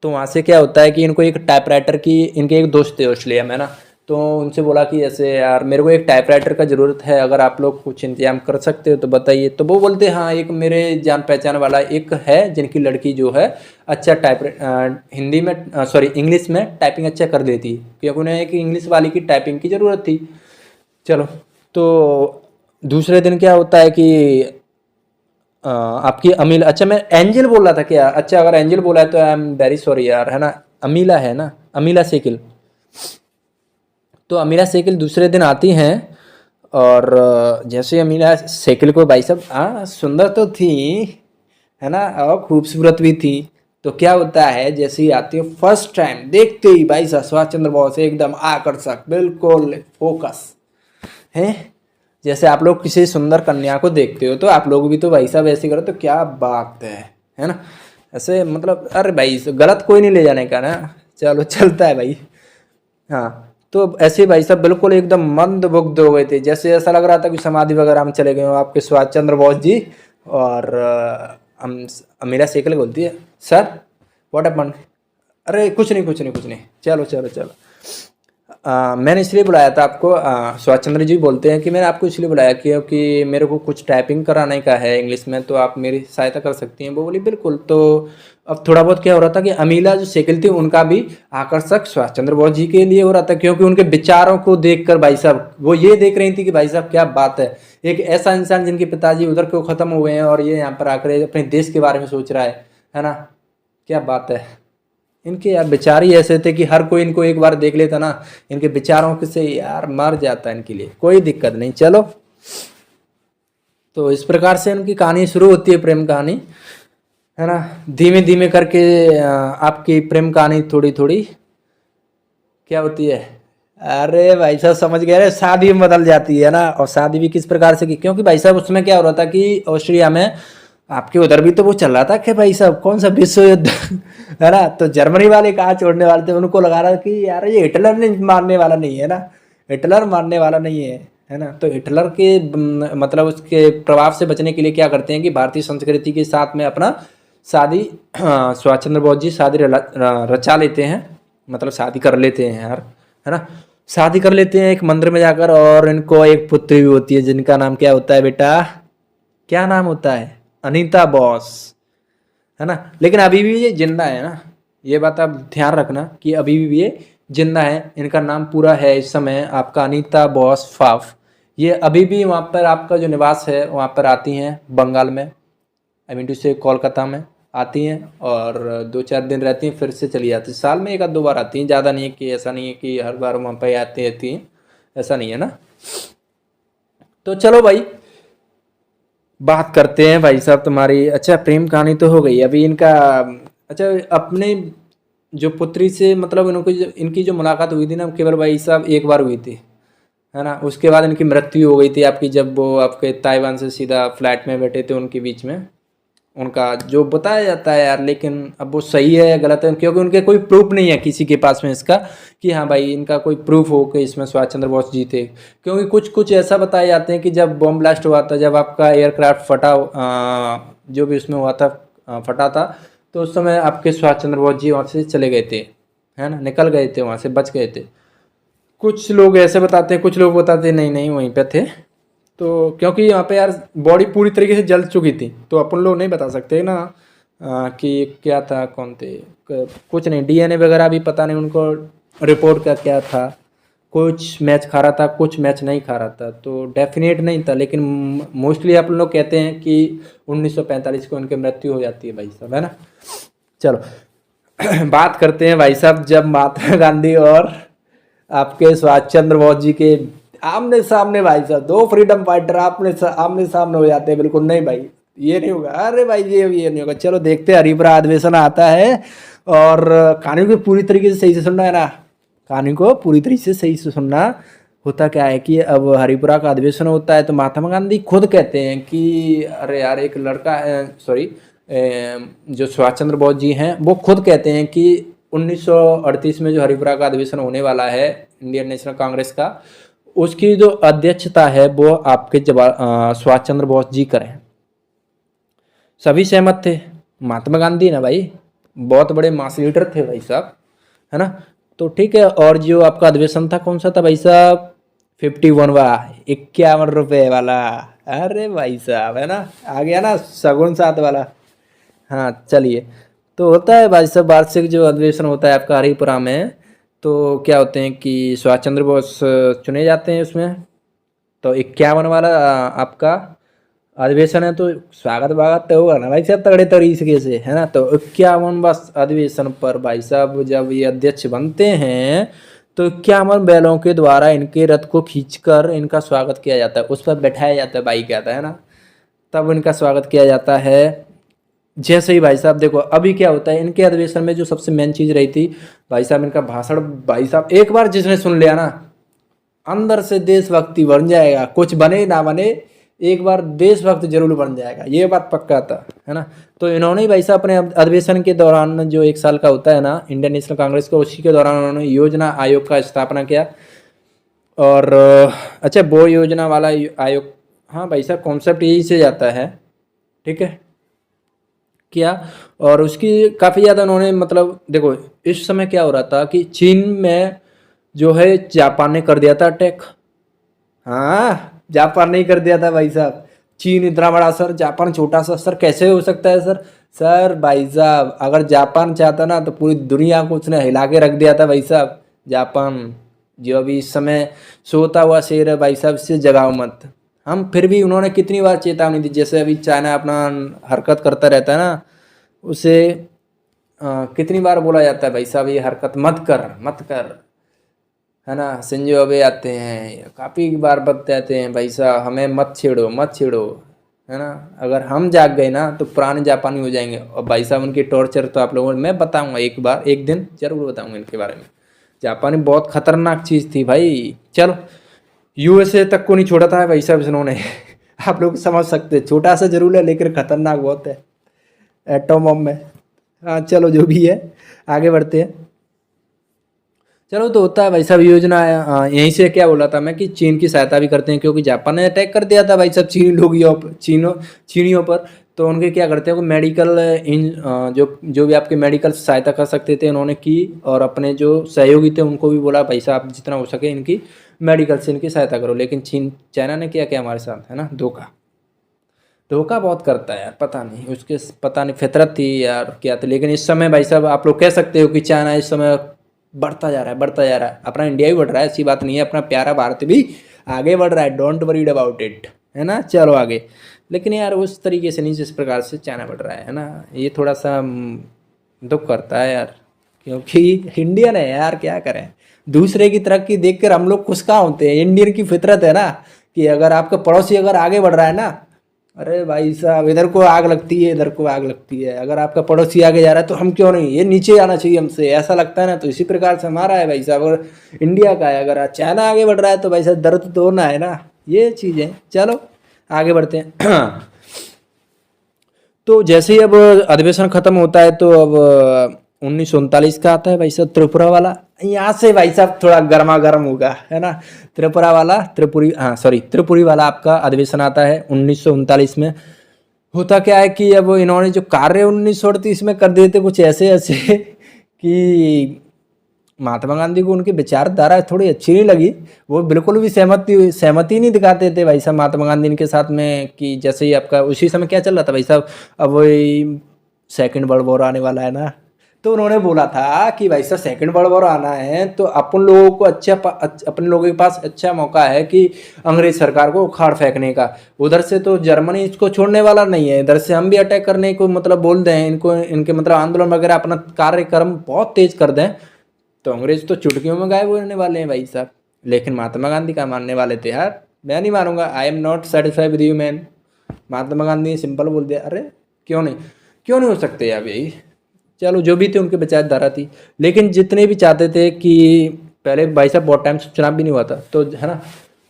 Speaker 1: तो वहाँ से क्या होता है कि इनको एक टाइपराइटर की, इनके एक दोस्त थे ऑस्ट्रेलिया में ना, तो उनसे बोला कि ऐसे यार मेरे को एक टाइपराइटर का ज़रूरत है, अगर आप लोग कुछ इंतजाम कर सकते हो तो बताइए। तो वो बोलते हैं हाँ एक मेरे जान पहचान वाला एक है जिनकी लड़की जो है अच्छा हिंदी में सॉरी इंग्लिश में टाइपिंग अच्छा कर देती है, क्योंकि उन्हें एक इंग्लिश वाली की टाइपिंग की ज़रूरत थी। चलो तो दूसरे दिन क्या होता है कि आपकी अमीला, अच्छा मैं एंजल बोल रहा था क्या, अच्छा अगर एंजल बोला है तो आई एम वेरी सॉरी यार, है ना। अमीला है ना, अमीला शेकिल। तो अमीरा शेकिल दूसरे दिन आती हैं, और जैसे अमीरा शेकिल को भाई साहब सुंदर तो थी, है ना, और खूबसूरत भी थी। तो क्या होता है जैसे ही आती है फर्स्ट टाइम देखते ही भाई साहब सुभाष चंद्र बोस एकदम आकर्षक, बिल्कुल फोकस है। जैसे आप लोग किसी सुंदर कन्या को देखते हो तो आप लोग भी तो भाई साहब ऐसे करो तो क्या बात है ना। ऐसे मतलब अरे भाई गलत कोई नहीं ले जाने का ना, चलो चलता है भाई। हाँ तो ऐसे भाई साहब बिल्कुल एकदम मंद मुग्ध हो गए थे, जैसे ऐसा लग रहा था कि समाधि वगैरह में चले गए हो आपके सुभाष चंद्र बोस जी। और अमीरा शेखल बोलती है सर व्हाट हैपेंड, अरे कुछ नहीं कुछ नहीं कुछ नहीं, चलो चलो चलो। मैंने इसलिए बुलाया था आपको, सुभाष चंद्र जी बोलते हैं कि मैंने आपको इसलिए बुलाया क्योंकि मेरे को कुछ टाइपिंग कराने का है इंग्लिश में, तो आप मेरी सहायता कर सकती हैं। वो बोली बिल्कुल। तो अब थोड़ा बहुत क्या हो रहा था कि अमीला जो शेकिल थी उनका भी आकर्षक सुभाष चंद्र बोस जी के लिए हो रहा था, क्योंकि उनके विचारों को देखकर भाई साहब वो ये देख रही थी कि भाई साहब क्या बात है, एक ऐसा इंसान जिनके पिताजी उधर क्यों खत्म हुए हैं और ये यहाँ पर आकर अपने देश के बारे में सोच रहा है ना, क्या बात है। इनके यार विचार ही ऐसे थे कि हर कोई इनको एक बार देख लेता ना, इनके विचारों से यार मर जाता है, इनके लिए कोई दिक्कत नहीं। चलो तो इस प्रकार से इनकी कहानी शुरू होती है, प्रेम कहानी, है ना। धीमे धीमे करके आपकी प्रेम कहानी थोड़ी थोड़ी क्या होती है, अरे भाई साहब समझ गए, अरे शादी में बदल जाती है ना। और शादी भी किस प्रकार से की, क्योंकि भाई साहब उसमें क्या हो रहा था कि ऑस्ट्रिया में आपके उधर भी तो वो चल रहा था कि भाई साहब कौन सा विश्व युद्ध है ना। तो जर्मनी वाले कहाँ छोड़ने वाले थे, उनको लगा रहा कि यार ये हिटलर ने मारने वाला नहीं है ना, हिटलर मारने वाला नहीं है ना। तो हिटलर के मतलब उसके प्रभाव से बचने के लिए क्या करते हैं कि भारतीय संस्कृति के साथ में अपना शादी सुभाष चंद्र बोस जी शादी रचा लेते हैं मतलब शादी कर लेते हैं यार, है ना, शादी कर लेते हैं एक मंदिर में जाकर, और इनको एक पुत्री भी होती है जिनका नाम क्या होता है बेटा, क्या नाम होता है, अनीता बोस, है ना। लेकिन अभी भी ये जिंदा है ना, ये बात आप ध्यान रखना कि अभी भी ये जिंदा है। इनका नाम पूरा है इस समय आपका अनीता बोस फाफ। ये अभी भी वहाँ पर आपका जो निवास है वहाँ पर आती हैं बंगाल में, आई मीन टू से कोलकाता में आती हैं, और 2-4 दिन रहती हैं फिर से चली जाती हैं। साल में 1 आध 2 बार आती हैं, ज़्यादा नहीं है कि, ऐसा नहीं है कि हर बार वहाँ पर आती रहती हैं, ऐसा नहीं है ना। तो चलो भाई बात करते हैं भाई साहब तुम्हारी, अच्छा प्रेम कहानी तो हो गई अभी इनका। अच्छा अपने जो पुत्री से मतलब इनकी जो मुलाकात हुई थी ना केवल भाई साहब एक बार हुई थी, है ना। उसके बाद इनकी मृत्यु हो गई थी आपकी, जब वो आपके ताइवान से सीधा फ्लाइट में बैठे थे, उनके बीच में उनका जो बताया जाता है यार, लेकिन अब वो सही है या गलत है, क्योंकि उनके कोई प्रूफ नहीं है किसी के पास में इसका कि हाँ भाई इनका कोई प्रूफ हो कि इसमें सुभाष चंद्र बोस जी थे। क्योंकि कुछ कुछ ऐसा बताए जाते हैं कि जब बॉम्ब ब्लास्ट हुआ था, जब आपका एयरक्राफ्ट फटा, जो भी उसमें हुआ था फटा था, तो उस समय आपके सुभाष चंद्र बोस जी वहाँ से चले गए थे, है ना, निकल गए थे वहाँ से, बच गए थे। कुछ लोग ऐसे बताते हैं, कुछ लोग बताते हैं नहीं नहीं वहीं पे थे। तो क्योंकि यहाँ पे यार बॉडी पूरी तरीके से जल चुकी थी, तो अपन लोग नहीं बता सकते ना कि क्या था, कौन थे, कुछ नहीं, डीएनए वगैरह भी पता नहीं उनको रिपोर्ट का क्या था, कुछ मैच खा रहा था कुछ मैच नहीं खा रहा था, तो डेफिनेट नहीं था। लेकिन मोस्टली आप लोग कहते हैं कि 1945 को उनकी मृत्यु हो जाती है भाई साहब, है ना। चलो बात करते हैं भाई साहब, जब महात्मा गांधी और आपके सुभाष चंद्र बोस जी के आमने सामने भाई साहब, 2 फ्रीडम फाइटर आमने सामने हो जाते हैं, बिल्कुल नहीं भाई ये नहीं होगा, अरे भाई ये नहीं होगा। चलो देखते हैं, हरिपुरा अधिवेशन आता है, और कहानी को पूरी तरीके से सही से सुनना है ना, कहानी को पूरी तरीके से सही से सुनना। होता क्या है कि अब हरिपुरा का अधिवेशन होता है, तो महात्मा गांधी खुद कहते हैं कि अरे यार एक लड़का है, सॉरी जो सुभाष चंद्र बोस जी हैं वो खुद कहते हैं कि 1938 में जो हरिपुरा का अधिवेशन होने वाला है इंडियन नेशनल कांग्रेस का, उसकी जो अध्यक्षता है वो आपके सुभाष चंद्र बोस जी करें। सभी सहमत थे, महात्मा गांधी ना भाई बहुत बड़े मास लीडर थे भाई साहब, है ना। तो ठीक है, और जो आपका अधिवेशन था कौन सा था भाई साहब, 51वां, 51 रुपये वाला, अरे भाई साहब है ना, आ गया ना सगुन साथ वाला। हाँ चलिए, तो होता है भाई साहब वार्षिक जो अधिवेशन होता है आपका हरिपुरा में, तो क्या होते हैं कि सुभाष चंद्र बोस चुने जाते हैं उसमें। तो 51 वाला आपका अधिवेशन है, तो स्वागत वागत तो होगा ना भाई साहब तगड़े तरीके से, है ना। तो 51 बस अधिवेशन पर भाई साहब जब ये अध्यक्ष बनते हैं, तो 51 बैलों के द्वारा इनके रथ को खींचकर इनका स्वागत किया जाता है, उस पर बैठाया जाता है बाइक आता है ना, तब इनका स्वागत किया जाता है। जैसे ही भाई साहब देखो अभी क्या होता है, इनके अधिवेशन में जो सबसे मेन चीज़ रही थी भाई साहब इनका भाषण, भाई साहब एक बार जिसने सुन लिया ना अंदर से देशभक्ति बन जाएगा, कुछ बने ना बने एक बार देशभक्त जरूर बन जाएगा, ये बात पक्का था, है ना। तो इन्होंने भाई साहब अपने अधिवेशन के दौरान जो 1 साल का होता है ना इंडियन नेशनल कांग्रेस को, उसी के दौरान उन्होंने योजना आयोग का स्थापना किया। और अच्छा वो योजना वाला आयोग, हाँ भाई साहब कॉन्सेप्ट यही से जाता है, ठीक है किया। और उसकी काफ़ी ज़्यादा उन्होंने मतलब देखो इस समय क्या हो रहा था कि चीन में जो है जापान ने कर दिया था अटैक, हाँ जापान ने ही कर दिया था भाई साहब। चीन इतना बड़ा सर, जापान छोटा सा सर, कैसे हो सकता है सर। सर भाई साहब अगर जापान चाहता ना तो पूरी दुनिया को उसने हिला के रख दिया था भाई साहब। जापान जो अभी इस समय सोता हुआ शेर है भाई साहब, इससे जगाओ मत। हम फिर भी उन्होंने कितनी बार चेतावनी दी, जैसे अभी चाइना अपना हरकत करता रहता है ना, उसे कितनी बार बोला जाता है भाई साहब ये हरकत मत कर मत कर, है ना। शिंजो अबे आते हैं काफ़ी बार बताते हैं भाई साहब हमें मत छेड़ो मत छेड़ो, है ना। अगर हम जाग गए ना तो पुराने जापानी हो जाएंगे। और भाई साहब उनकी टॉर्चर तो आप लोगों मैं बताऊंगा एक बार, एक दिन जरूर बताऊंगा इनके बारे में। जापानी बहुत खतरनाक चीज़ थी भाई। चलो यूएसए तक को नहीं छोड़ा था भाई साहब इन्होंने आप लोग समझ सकते हैं, छोटा सा जरूर है लेकिन खतरनाक बहुत है एटम बम में। हाँ चलो जो भी है आगे बढ़ते हैं। चलो तो होता है भाई साहब योजना यहीं से क्या बोला था मैं कि चीन की सहायता भी करते हैं, क्योंकि जापान ने अटैक कर दिया था भाई साहब चीनी लोग चीनियों पर। तो उनके क्या करते हैं वो मेडिकल जो जो भी आपके मेडिकल सहायता कर सकते थे उन्होंने की, और अपने जो सहयोगी थे उनको भी बोला भाई साहब जितना हो सके इनकी मेडिकल से इनकी सहायता करो। लेकिन चाइना ने क्या किया हमारे साथ, है ना, धोखा धोखा बहुत करता है यार, पता नहीं उसके पता नहीं फितरत थी यार क्या थी। लेकिन इस समय भाई साहब आप लोग कह सकते हो कि चाइना इस समय बढ़ता जा रहा है, बढ़ता जा रहा है। अपना इंडिया भी बढ़ रहा है, ऐसी बात नहीं है, अपना प्यारा भारत भी आगे बढ़ रहा है, डोंट वरीड अबाउट इट, है ना, चलो आगे। लेकिन यार उस तरीके से नहीं जिस प्रकार से चाइना बढ़ रहा है ना, ये थोड़ा सा दुख करता है यार, क्योंकि इंडियन है यार, क्या करें। दूसरे की तरक्की देखकर हम लोग खुश कहाँ होते हैं, इंडियन की फितरत है ना कि अगर आपका पड़ोसी अगर आगे बढ़ रहा है ना, अरे भाई साहब इधर को आग लगती है, इधर को आग लगती है। अगर आपका पड़ोसी आगे जा रहा है तो हम क्यों नहीं, ये नीचे आना चाहिए हमसे, ऐसा लगता है ना। तो इसी प्रकार से हमारा है भाई साहब, अगर इंडिया का है, अगर चाइना आगे बढ़ रहा है तो भाई साहब दर्द तो होना है ना, ये चीज़ है। चलो आगे बढ़ते हैं। तो जैसे ही अब अधिवेशन खत्म होता है तो अब 1939 का आता है भाई साहब त्रिपुरा वाला। यहाँ से भाई साहब थोड़ा गर्मा गर्म होगा, है ना। त्रिपुरा वाला त्रिपुरी वाला आपका अधिवेशन आता है 1939 में। होता क्या है कि अब इन्होंने जो कार्य 1938 में कर दिए थे कुछ ऐसे ऐसे कि महात्मा गांधी को उनकी विचारधारा थोड़ी अच्छी नहीं लगी। वो बिल्कुल भी सहमति नहीं दिखाते थे भाई साहब महात्मा गांधी इनके साथ में। कि जैसे ही आपका उसी समय क्या चल रहा था भाई साहब, अब वही सेकंड वर्ल्ड वॉर आने वाला है ना, तो उन्होंने बोला था कि भाई साहब सेकंड वर्ल्ड वॉर आना है तो अपन लोगों को अपने लोगों के पास अच्छा मौका है कि अंग्रेज सरकार को उखाड़ फेंकने का। उधर से तो जर्मनी इसको छोड़ने वाला नहीं है, इधर से हम भी अटैक करने को मतलब बोल दें इनको, इनके मतलब आंदोलन वगैरह अपना कार्यक्रम बहुत तेज कर दें तो अंग्रेज तो चुटकियों में गायब होने वाले हैं भाई साहब। लेकिन महात्मा गांधी का मानने वाले थे यार, मैं नहीं मानूंगा, I am not satisfied with you man. Mahatma Gandhi ने सिंपल बोल दिया, अरे क्यों नहीं हो सकते यार यही। चलो जो भी थे उनके विचारधारा थी, लेकिन जितने भी चाहते थे कि पहले भाई साहब बहुत टाइम से चुनाव भी नहीं हुआ था तो, है ना,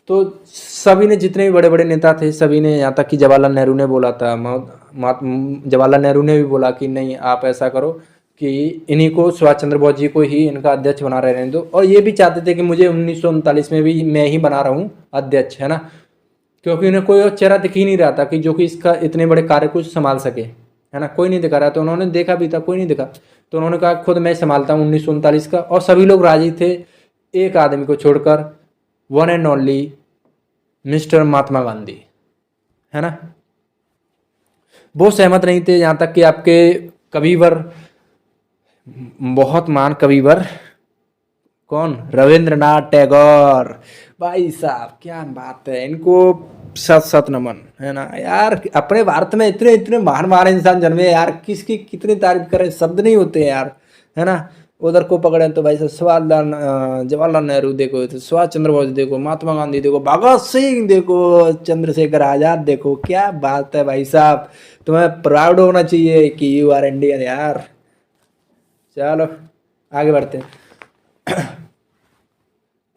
Speaker 1: तो सभी ने जितने भी बड़े बड़े नेता थे सभी ने, यहाँ तक कि जवाहरलाल नेहरू ने बोला था, जवाहरलाल नेहरू ने भी बोला कि नहीं आप ऐसा करो कि इन्हीं को सुभाष चंद्र बोस जी को ही इनका अध्यक्ष बना रहने दो। और ये भी चाहते थे कि मुझे 1939 में भी मैं ही बना रहा हूँ अध्यक्ष, है ना, क्योंकि उन्हें कोई और चेहरा दिख ही नहीं रहा था कि जो कि इसका इतने बड़े कार्य को संभाल सके, है ना, कोई नहीं दिखा रहा। तो उन्होंने देखा भी था कोई नहीं दिखा, तो उन्होंने कहा खुद मैं संभालता हूँ 1939 का। और सभी लोग राजी थे एक आदमी को छोड़कर, one and only mister Mahatma Gandhi, है ना, वो सहमत नहीं थे। यहाँ तक कि आपके कविवर, बहुत महान कविवर कौन, रविंद्रनाथ टैगोर, भाई साहब क्या बात है, इनको सत सत नमन, है ना यार। अपने भारत में इतने इतने महान महान इंसान जन्मे यार, किसकी कितनी तारीफ करें, शब्द नहीं होते यार, है ना। उधर को पकड़े तो भाई साहब जवाहरलाल नेहरू देखो, तो सुभाष चंद्र बोस देखो, महात्मा गांधी देखो, भगत सिंह देखो, चंद्रशेखर आजाद देखो, क्या बात है भाई साहब। तुम्हें प्राउड होना चाहिए कि यू आर इंडियन यार। चलो आगे बढ़ते हैं।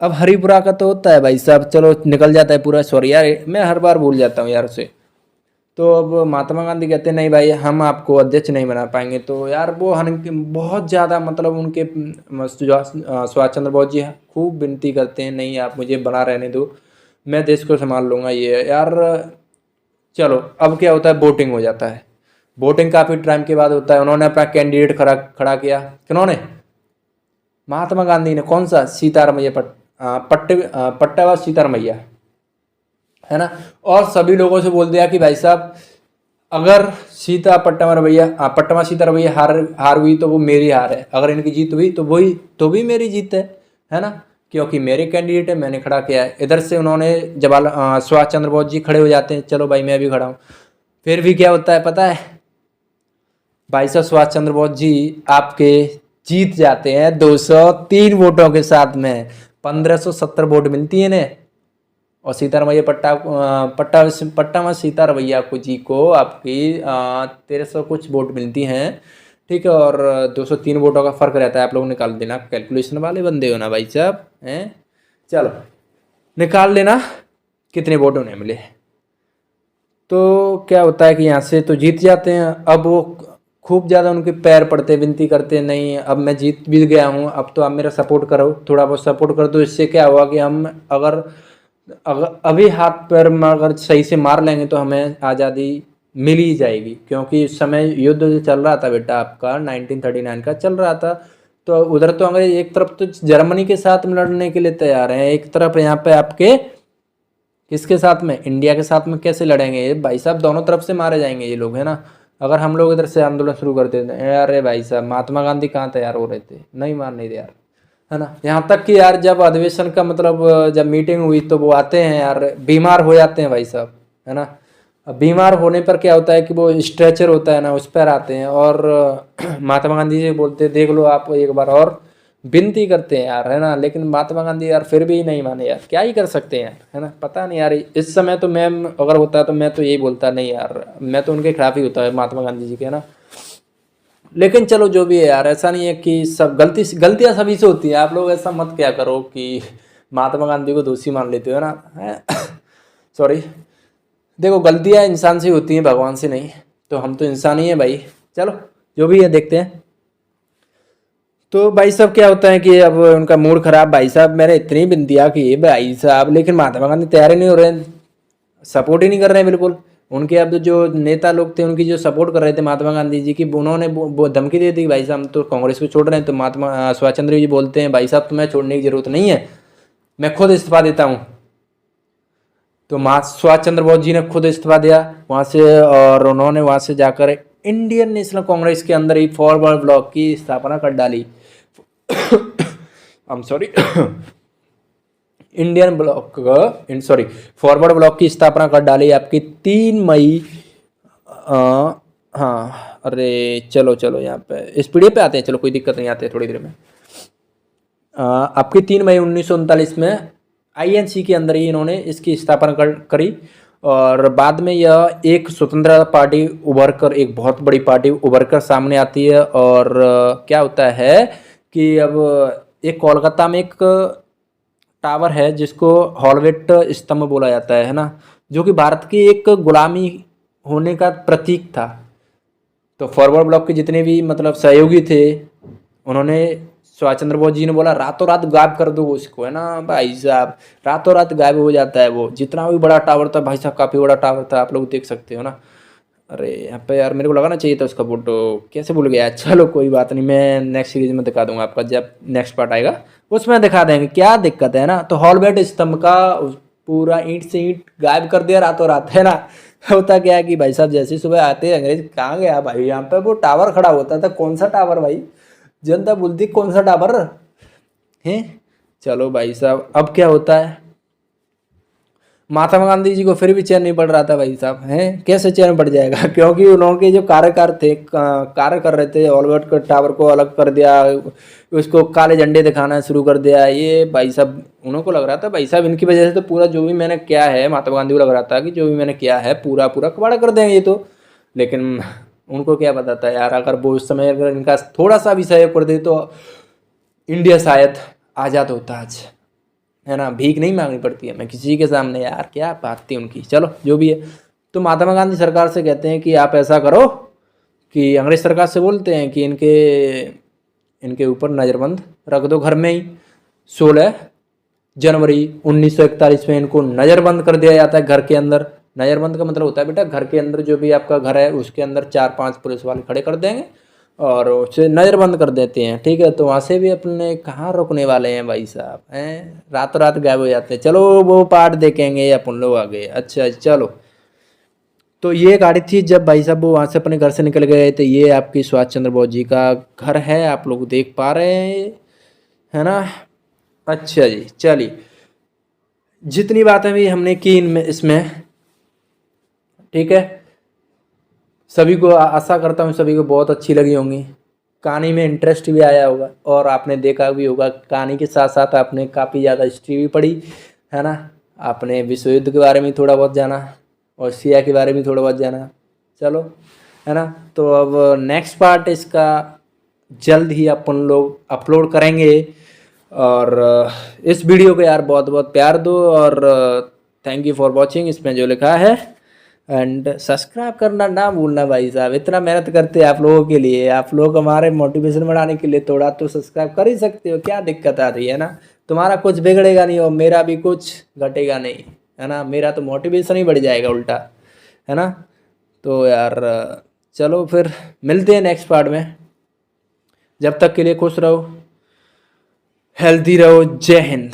Speaker 1: अब हरिपुरा का तो होता है भाई साहब, चलो निकल जाता है पूरा, सॉरी यार मैं हर बार भूल जाता हूँ यार उसे। तो अब महात्मा गांधी कहते हैं नहीं भाई हम आपको अध्यक्ष नहीं बना पाएंगे। तो यार वो बहुत ज़्यादा मतलब उनके सुभाष चंद्र बोस जी खूब विनती करते हैं, नहीं आप मुझे बना रहने दो, मैं देश को संभाल लूँगा ये यार। चलो अब क्या होता है, वोटिंग हो जाता है। वोटिंग काफ़ी टाइम के बाद होता है, उन्होंने अपना कैंडिडेट खड़ा किया, किन्होंने, महात्मा गांधी ने। कौन सा, सीतारमैया पट्टावा सीतारमैया, है ना। और सभी लोगों से बोल दिया कि भाई साहब अगर पट्टावा सीतारमैया हार हुई तो वो मेरी हार है, अगर इनकी जीत हुई तो भी मेरी जीत है ना, क्योंकि मेरे कैंडिडेट है, मैंने खड़ा किया है। इधर से उन्होंने सुभाष चंद्र बोस जी खड़े हो जाते हैं, चलो भाई मैं भी खड़ा हूँ। फिर भी क्या होता है पता है भाई साहब, सुभाष चंद्र बोस जी आपके जीत जाते हैं 203 वोटों के साथ में, 1570 वोट मिलती है इन्हें। और सीतारमैया पट्टावा सीतारमैया को जी को आपकी 1300 कुछ वोट मिलती हैं, ठीक है। और 203 वोटों का फर्क रहता है, आप लोग निकाल देना, कैलकुलेशन वाले बंदे हो ना भाई साहब, हैं। चलो निकाल लेना कितने वोट उन्हें मिले। तो क्या होता है कि यहाँ से तो जीत जाते हैं। अब वो खूब ज़्यादा उनके पैर पड़ते, विनती करते, नहीं अब मैं जीत भी गया हूँ, अब तो आप मेरा सपोर्ट करो, थोड़ा बहुत सपोर्ट कर दो। इससे क्या हुआ कि हम अगर अभी हाथ पैर में अगर सही से मार लेंगे तो हमें आज़ादी मिल ही जाएगी, क्योंकि उस समय युद्ध जो चल रहा था बेटा आपका 1939 का चल रहा था। तो उधर तो अंग्रेज एक तरफ तो जर्मनी के साथ में लड़ने के लिए तैयार हैं, एक तरफ यहाँ पे आपके किसके साथ में, इंडिया के साथ में कैसे लड़ेंगे ये भाई साहब, दोनों तरफ से मारे जाएंगे ये लोग, है ना। अगर हम लोग इधर से आंदोलन शुरू कर देते हैं, अरे भाई साहब महात्मा गांधी कहाँ तैयार हो रहे थे, नहीं मारने दे यार, है ना। यहाँ तक कि यार जब अधिवेशन का मतलब जब मीटिंग हुई तो वो आते हैं यार, बीमार हो जाते हैं भाई साहब, है ना। अब बीमार होने पर क्या होता है कि वो स्ट्रेचर होता है ना, उस पर आते हैं और महात्मा गांधी जी बोलते हैं देख लो आप एक बार और, विनती करते हैं यार, है ना। लेकिन महात्मा गांधी यार फिर भी नहीं माने यार, क्या ही कर सकते हैं यार, है ना। पता नहीं यार, इस समय तो मैं अगर होता तो मैं तो यही बोलता, नहीं यार मैं तो उनके खिलाफ ही होता है महात्मा गांधी जी के, है ना। लेकिन चलो जो भी है यार, ऐसा नहीं है कि सब गलतियां सभी से होती है, आप लोग ऐसा मत क्या करो कि महात्मा गांधी को दोषी मान लेते हो, है ना। सॉरी, देखो गलतियां इंसान से होती हैं, भगवान से नहीं, तो हम तो इंसान ही हैं भाई। चलो जो भी है देखते हैं। तो भाई साहब क्या होता है कि अब उनका मूड खराब, भाई साहब मैंने इतनी बिंदिया की भाई साहब, लेकिन महात्मा गांधी तैयार ही नहीं हो रहे हैं, सपोर्ट ही नहीं कर रहे हैं बिल्कुल। उनके अब जो नेता लोग थे उनकी जो सपोर्ट कर रहे थे महात्मा गांधी जी की, उन्होंने वो धमकी दे दी भाई साहब हम तो कांग्रेस को छोड़ रहे हैं। तो महात्मा सुभाष चंद्र जी बोलते हैं भाई साहब तुम्हें छोड़ने की जरूरत नहीं है, मैं खुद इस्तीफा देता हूँ। तो सुभाष चंद्र बोस जी ने खुद इस्तीफा दिया वहाँ से, और उन्होंने वहाँ से जाकर इंडियन नेशनल कांग्रेस के अंदर ही फॉरवर्ड ब्लॉक की स्थापना कर डाली। I am sorry, Indian block sorry forward block की स्थापना कर डाली आपकी 3 मई। हाँ अरे चलो चलो यहाँ पे इस पीढ़ी पे आते हैं, चलो कोई दिक्कत नहीं, आते हैं थोड़ी देर में। आपकी 3 मई 1939 में आईएनसी के अंदर ही इन्होंने इसकी स्थापना करी, और बाद में यह एक स्वतंत्रता पार्टी उभर कर, एक बहुत बड़ी पार्टी उभर कर सामने आती है। और क्या होता है कि अब एक कोलकाता में एक टावर है जिसको हॉलवेट स्तंभ बोला जाता है ना, जो कि भारत की एक गुलामी होने का प्रतीक था। तो फॉरवर्ड ब्लॉक के जितने भी मतलब सहयोगी थे, उन्होंने सुभाष चंद्र बोस जी ने बोला रातों रात गायब कर दो उसको, है ना भाई साहब, रातों रात गायब हो जाता है वो। जितना भी बड़ा टावर था भाई साहब, काफ़ी बड़ा टावर था, आप लोग देख सकते हो ना। अरे यहाँ पे यार मेरे को लगाना चाहिए था उसका फोटो, कैसे भूल गया। चलो कोई बात नहीं, मैं नेक्स्ट सीरीज में दिखा दूंगा आपका, जब नेक्स्ट पार्ट आएगा उसमें दिखा देंगे क्या दिक्कत है ना। तो हॉलवेट स्तंभ का पूरा ईंट से ईंट गायब कर दिया रातों रात, है ना। होता क्या है कि भाई साहब जैसे सुबह आते हैं अंग्रेज, कहाँ गया भाई, यहाँ पे वो टावर खड़ा होता था, कौन सा टावर भाई, जनता बोलती कौन सा टावर है। चलो भाई साहब अब क्या होता है, महात्मा गांधी जी को फिर भी चैन नहीं पड़ रहा था भाई साहब, हैं कैसे चैन पड़ जाएगा, क्योंकि उन्होंने जो कार्यकार थे कार्य कर रहे थे, ऑलवर्ट के टावर को अलग कर दिया, उसको काले झंडे दिखाना शुरू कर दिया। ये भाई साहब उनको लग रहा था भाई साहब इनकी वजह से तो पूरा जो भी मैंने किया है, महात्मा गांधी को लग रहा था कि जो भी मैंने किया है पूरा पूरा कबाड़ा कर देंगे ये तो। लेकिन उनको क्या पता था यार, अगर वो उस समय अगर इनका थोड़ा सा भी सहयोग कर दे तो इंडिया शायद आज़ाद होता आज, है ना। भीख नहीं मांगनी पड़ती है मैं किसी के सामने, यार क्या बात थी उनकी। चलो जो भी है, तो महात्मा गांधी सरकार से कहते हैं कि आप ऐसा करो कि अंग्रेज सरकार से बोलते हैं कि इनके ऊपर नज़रबंद रख दो घर में ही। 16 जनवरी 1941 में इनको नज़रबंद कर दिया जाता है घर के अंदर। नज़रबंद का मतलब होता है बेटा घर के अंदर जो भी आपका घर है उसके अंदर 4-5 पुलिस वाले खड़े कर देंगे और उसे नज़रबंद कर देते हैं, ठीक है। तो वहाँ से भी अपने कहाँ रुकने वाले हैं भाई साहब, हैं रातों रात गायब हो जाते हैं। चलो वो पार्ट देखेंगे अपन लोग आगे। अच्छा चलो, तो ये गाड़ी थी जब भाई साहब वो वहाँ से अपने घर से निकल गए थे। ये आपकी सुभाष चंद्र बोस जी का घर है, आप लोग देख पा रहे हैं, है ना। अच्छा जी चलिए, जितनी बातें भी हमने की इनमें इसमें, ठीक है, सभी को आशा करता हूँ सभी को बहुत अच्छी लगी होंगी। कहानी में इंटरेस्ट भी आया होगा और आपने देखा भी होगा। कहानी के साथ साथ आपने काफ़ी ज़्यादा हिस्ट्री भी पढ़ी, है ना। आपने विश्व युद्ध के बारे में थोड़ा बहुत जाना और सिया के बारे में थोड़ा बहुत जाना। चलो, है ना। तो अब नेक्स्ट पार्ट इसका जल्द ही अपन लोग अपलोड करेंगे। और इस वीडियो को यार बहुत बहुत प्यार दो और थैंक यू फॉर वॉचिंग। इसमें जो लिखा है एंड सब्सक्राइब करना ना भूलना भाई साहब, इतना मेहनत करते हैं आप लोगों के लिए, आप लोग हमारे मोटिवेशन बढ़ाने के लिए थोड़ा तो सब्सक्राइब कर ही सकते हो, क्या दिक्कत आ रही है ना। तुम्हारा कुछ बिगड़ेगा नहीं और मेरा भी कुछ घटेगा नहीं, है ना। मेरा तो मोटिवेशन ही बढ़ जाएगा उल्टा, है ना। तो यार चलो फिर मिलते हैं नेक्स्ट पार्ट में। जब तक के लिए खुश रहो, हेल्दी रहो। जय हिंद।